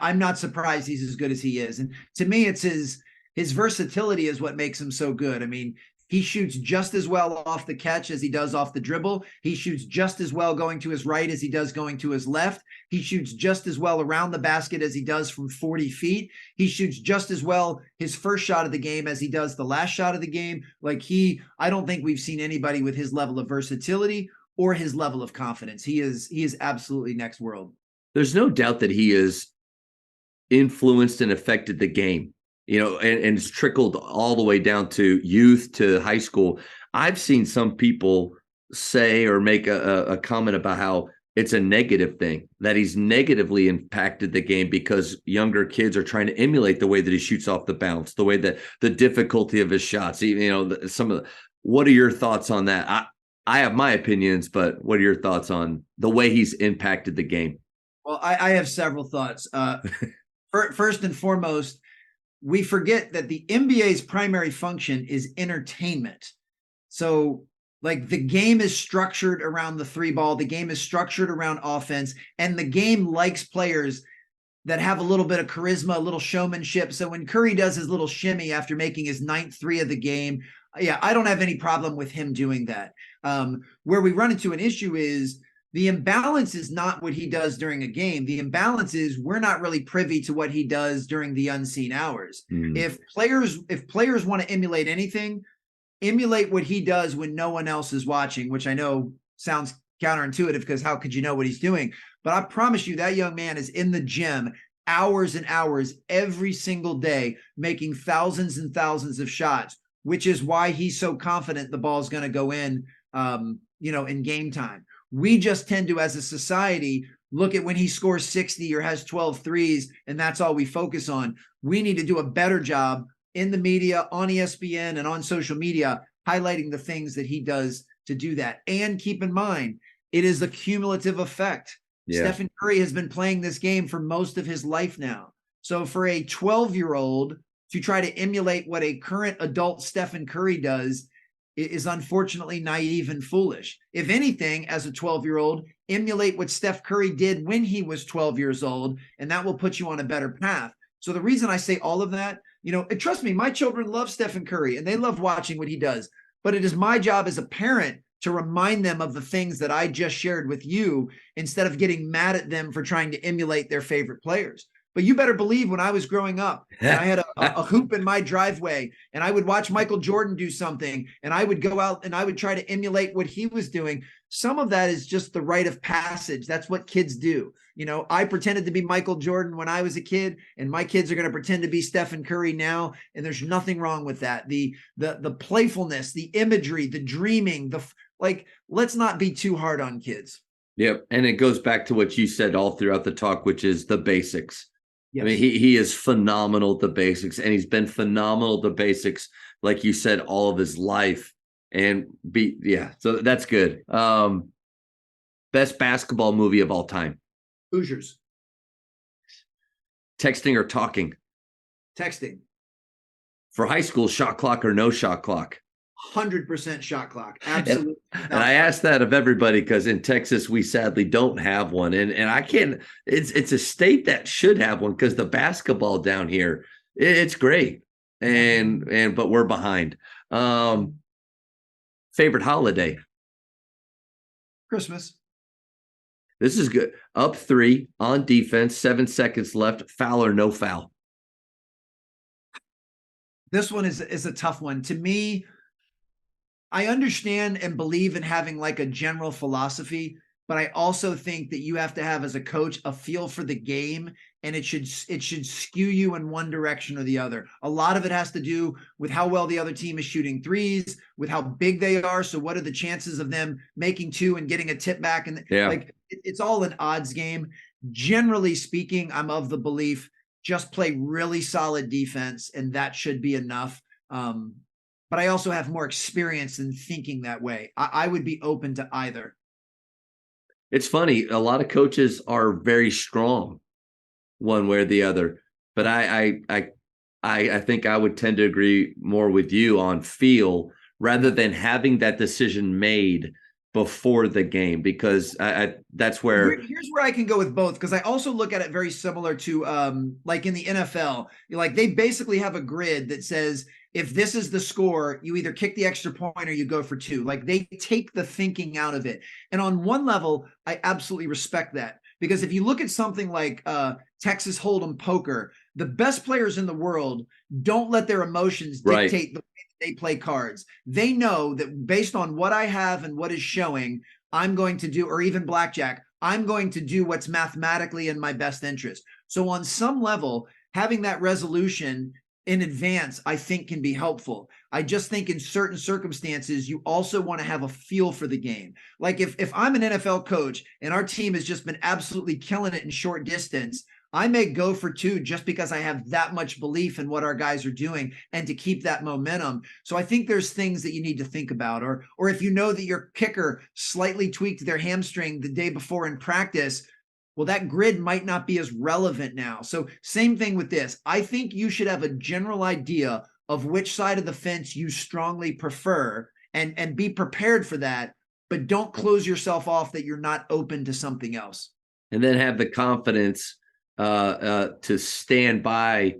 I'm not surprised he's as good as he is. And to me, it's his versatility is what makes him so good. I mean, he shoots just as well off the catch as he does off the dribble. He shoots just as well going to his right as he does going to his left. He shoots just as well around the basket as he does from 40 feet. He shoots just as well his first shot of the game as he does the last shot of the game. I don't think we've seen anybody with his level of versatility or his level of confidence. He is absolutely next world. There's no doubt that he has influenced and affected the game, and it's trickled all the way down to youth to high school. I've seen some people say or make a comment about how it's a negative thing, that he's negatively impacted the game because younger kids are trying to emulate the way that he shoots off the bounce, the way that the difficulty of his shots, what are your thoughts on that? I have my opinions, but what are your thoughts on the way he's impacted the game? Well, I have several thoughts. First and foremost, we forget that the NBA's primary function is entertainment. So, the game is structured around the three ball, the game is structured around offense, and the game likes players that have a little bit of charisma, a little showmanship. So when Curry does his little shimmy after making his 9th three of the game, I don't have any problem with him doing that. Where we run into an issue is the imbalance is not what he does during a game. The imbalance is we're not really privy to what he does during the unseen hours. If players want to emulate anything, emulate what he does when no one else is watching, which I know sounds counterintuitive because how could you know what he's doing? But I promise you that young man is in the gym hours and hours every single day, making thousands and thousands of shots, which is why he's so confident the ball's going to go in game time. We just tend to, as a society, look at when he scores 60 or has 12 threes, and that's all we focus on. We need to do a better job in the media, on ESPN, and on social media, highlighting the things that he does to do that. And keep in mind, it is a cumulative effect. Yeah. Stephen Curry has been playing this game for most of his life now. So for a 12-year-old to try to emulate what a current adult Stephen Curry does is unfortunately naive and foolish. If anything, as a 12-year-old, emulate what Steph Curry did when he was 12 years old, and that will put you on a better path. So the reason I say all of that, trust me, my children love Stephen Curry and they love watching what he does, but it is my job as a parent to remind them of the things that I just shared with you instead of getting mad at them for trying to emulate their favorite players. But you better believe when I was growing up and I had a hoop in my driveway and I would watch Michael Jordan do something and I would go out and I would try to emulate what he was doing. Some of that is just the rite of passage. That's what kids do. I pretended to be Michael Jordan when I was a kid, and my kids are going to pretend to be Stephen Curry now. And there's nothing wrong with that. The playfulness, the imagery, the dreaming, let's not be too hard on kids. Yep. And it goes back to what you said all throughout the talk, which is the basics. Yes. I mean, he is phenomenal at the basics, and he's been phenomenal at the basics, like you said, all of his life. So that's good. Best basketball movie of all time. Hoosiers. Texting or talking? Texting. For high school, shot clock or no shot clock? 100% shot clock. Absolutely. And I asked that of everybody because in Texas, we sadly don't have one. And I can't, it's a state that should have one because the basketball down here, it's great. But we're behind. Favorite holiday? Christmas. This is good. Up 3 on defense, 7 seconds left, foul or no foul? This one is a tough one. To me, I understand and believe in having a general philosophy, but I also think that you have to have, as a coach, a feel for the game, and it should skew you in one direction or the other. A lot of it has to do with how well the other team is shooting threes, with how big they are. So what are the chances of them making 2 and getting a tip back? And it's all an odds game. Generally speaking, I'm of the belief just play really solid defense, and that should be enough. but I also have more experience in thinking that way. I would be open to either. It's funny. A lot of coaches are very strong one way or the other, but I think I would tend to agree more with you on feel rather than having that decision made before the game, because that's where here's where I can go with both, because I also look at it very similar to like in the NFL, like they basically have a grid that says if this is the score, you either kick the extra point or you go for two. Like they take the thinking out of it. And on one level, I absolutely respect that, because if you look at something like Texas Hold'em poker, the best players in the world don't let their emotions dictate the they play cards. They know that based on what I have and what is showing, I'm going to do, or even blackjack, I'm going to do what's mathematically in my best interest. So on some level, having that resolution in advance, I think can be helpful. I just think in certain circumstances, you also want to have a feel for the game. Like if I'm an NFL coach and our team has just been absolutely killing it in short distance, I may go for two just because I have that much belief in what our guys are doing and to keep that momentum. So I think there's things that you need to think about, or if you know that your kicker slightly tweaked their hamstring the day before in practice, well, that grid might not be as relevant now. So same thing with this. I think you should have a general idea of which side of the fence you strongly prefer and be prepared for that, but don't close yourself off that you're not open to something else. And then have the confidence to stand by,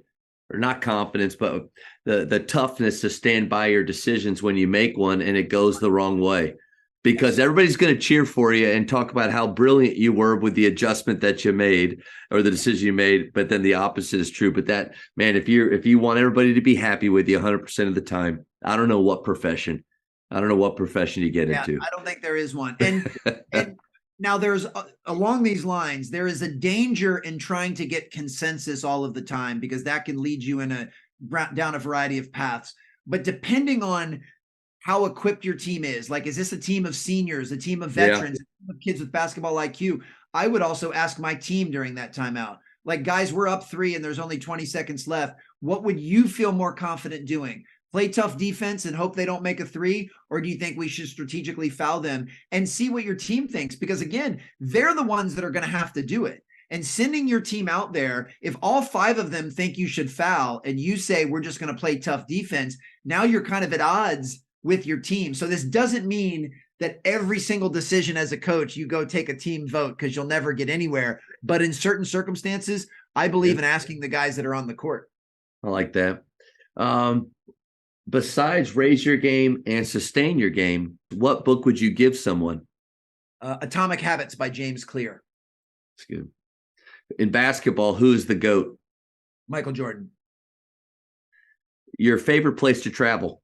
or not confidence, but the toughness to stand by your decisions when you make one and it goes the wrong way, because everybody's going to cheer for you and talk about how brilliant you were with the adjustment that you made or the decision you made. But then the opposite is true. But that, man, if you want everybody to be happy with you 100% of the time, I don't know what profession you get into. I don't think there is one. And now there's along these lines, there is a danger in trying to get consensus all of the time, because that can lead you down a variety of paths. But depending on how equipped your team is, like, is this a team of seniors, a team of veterans, a team of kids with basketball IQ? I would also ask my team during that timeout, like, guys, we're up 3 and there's only 20 seconds left. What would you feel more confident doing? Play tough defense and hope they don't make a 3? Or do you think we should strategically foul them and see what your team thinks? Because again, they're the ones that are going to have to do it. And sending your team out there, if all 5 of them think you should foul and you say, we're just going to play tough defense, now you're kind of at odds with your team. So this doesn't mean that every single decision as a coach, you go take a team vote, because you'll never get anywhere. But in certain circumstances, I believe in asking the guys that are on the court. I like that. Besides Raise Your Game and Sustain Your Game, what book would you give someone? Atomic Habits by James Clear. That's good. In basketball, who's the GOAT? Michael Jordan. Your favorite place to travel?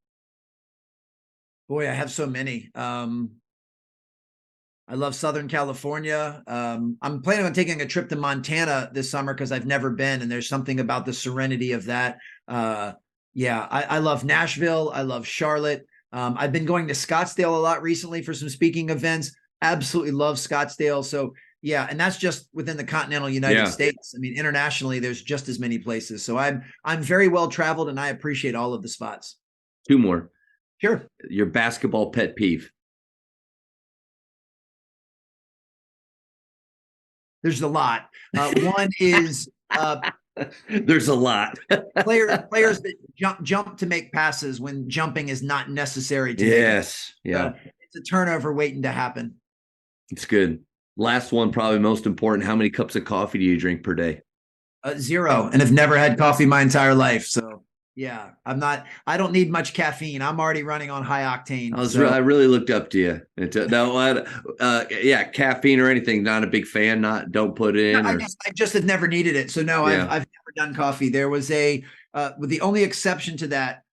Boy, I have so many. I love Southern California. I'm planning on taking a trip to Montana this summer because I've never been, and there's something about the serenity of that. I love Nashville. I love Charlotte. I've been going to Scottsdale a lot recently for some speaking events. Absolutely love Scottsdale. So yeah, and that's just within the continental United States. I mean, internationally, there's just as many places. So I'm very well traveled, and I appreciate all of the spots. 2 more. Sure. Your basketball pet peeve? There's a lot. One is there's a lot. players that jump to make passes when jumping is not necessary to yes. Yeah. It's a turnover waiting to happen. It's good. Last one, probably most important. How many cups of coffee do you drink per day? 0, and have never had coffee my entire life. So yeah, I don't need much caffeine. I'm already running on high octane. I really looked up to you. Caffeine or anything, not a big fan. Don't put it in. I just have never needed it. So no, I've never done coffee. There was with the only exception to that,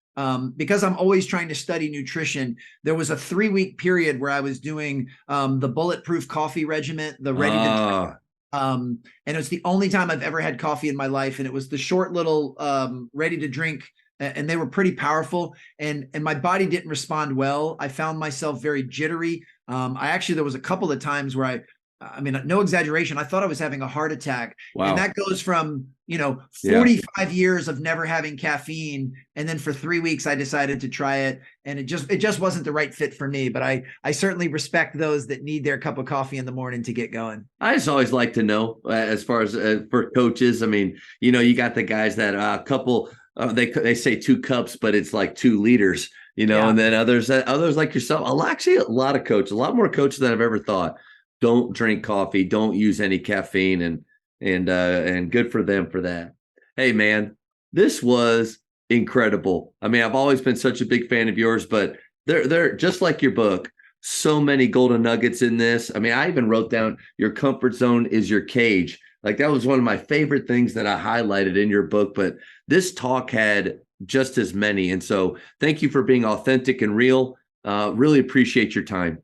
because I'm always trying to study nutrition. There was a 3-week period where I was doing the bulletproof coffee regimen, the ready to drink. And it was the only time I've ever had coffee in my life. And it was the short little ready to drink, and they were pretty powerful, and my body didn't respond well. I found myself very jittery. There was a couple of times where I mean, no exaggeration, I thought I was having a heart attack. Wow. And that goes from, 45 years of never having caffeine. And then for 3 weeks, I decided to try it. And it just wasn't the right fit for me. But I certainly respect those that need their cup of coffee in the morning to get going. I just always like to know, as far as for coaches, I mean, you got the guys that couple, they say 2 cups, but it's like 2 liters, Yeah. and then others like yourself. Actually, a lot more coaches than I've ever thought. Don't drink coffee. Don't use any caffeine, and good for them for that. Hey, man, this was incredible. I mean, I've always been such a big fan of yours, but they're just like your book. So many golden nuggets in this. I mean, I even wrote down your comfort zone is your cage. Like that was one of my favorite things that I highlighted in your book. But this talk had just as many, and so thank you for being authentic and real. Really appreciate your time.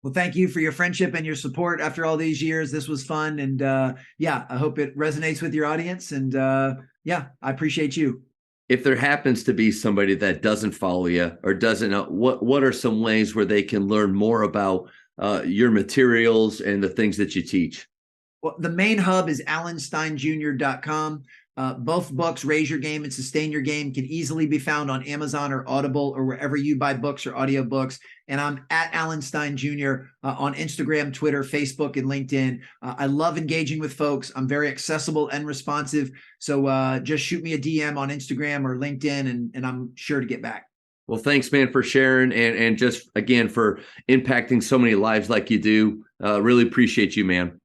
Well, thank you for your friendship and your support after all these years. This was fun. And I hope it resonates with your audience. And I appreciate you. If there happens to be somebody that doesn't follow you or doesn't know, what are some ways where they can learn more about your materials and the things that you teach? Well, the main hub is alansteinjr.com. Both books, Raise Your Game and Sustain Your Game, can easily be found on Amazon or Audible or wherever you buy books or audiobooks. And I'm at Alan Stein Jr. On Instagram, Twitter, Facebook, and LinkedIn. I love engaging with folks. I'm very accessible and responsive. So just shoot me a DM on Instagram or LinkedIn, and I'm sure to get back. Well, thanks, man, for sharing and just, again, for impacting so many lives like you do. Really appreciate you, man.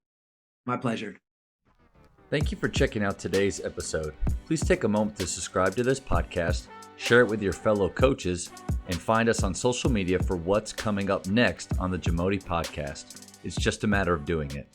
My pleasure. Thank you for checking out today's episode. Please take a moment to subscribe to this podcast, share it with your fellow coaches, and find us on social media for what's coming up next on the Jamodi podcast. It's just a matter of doing it.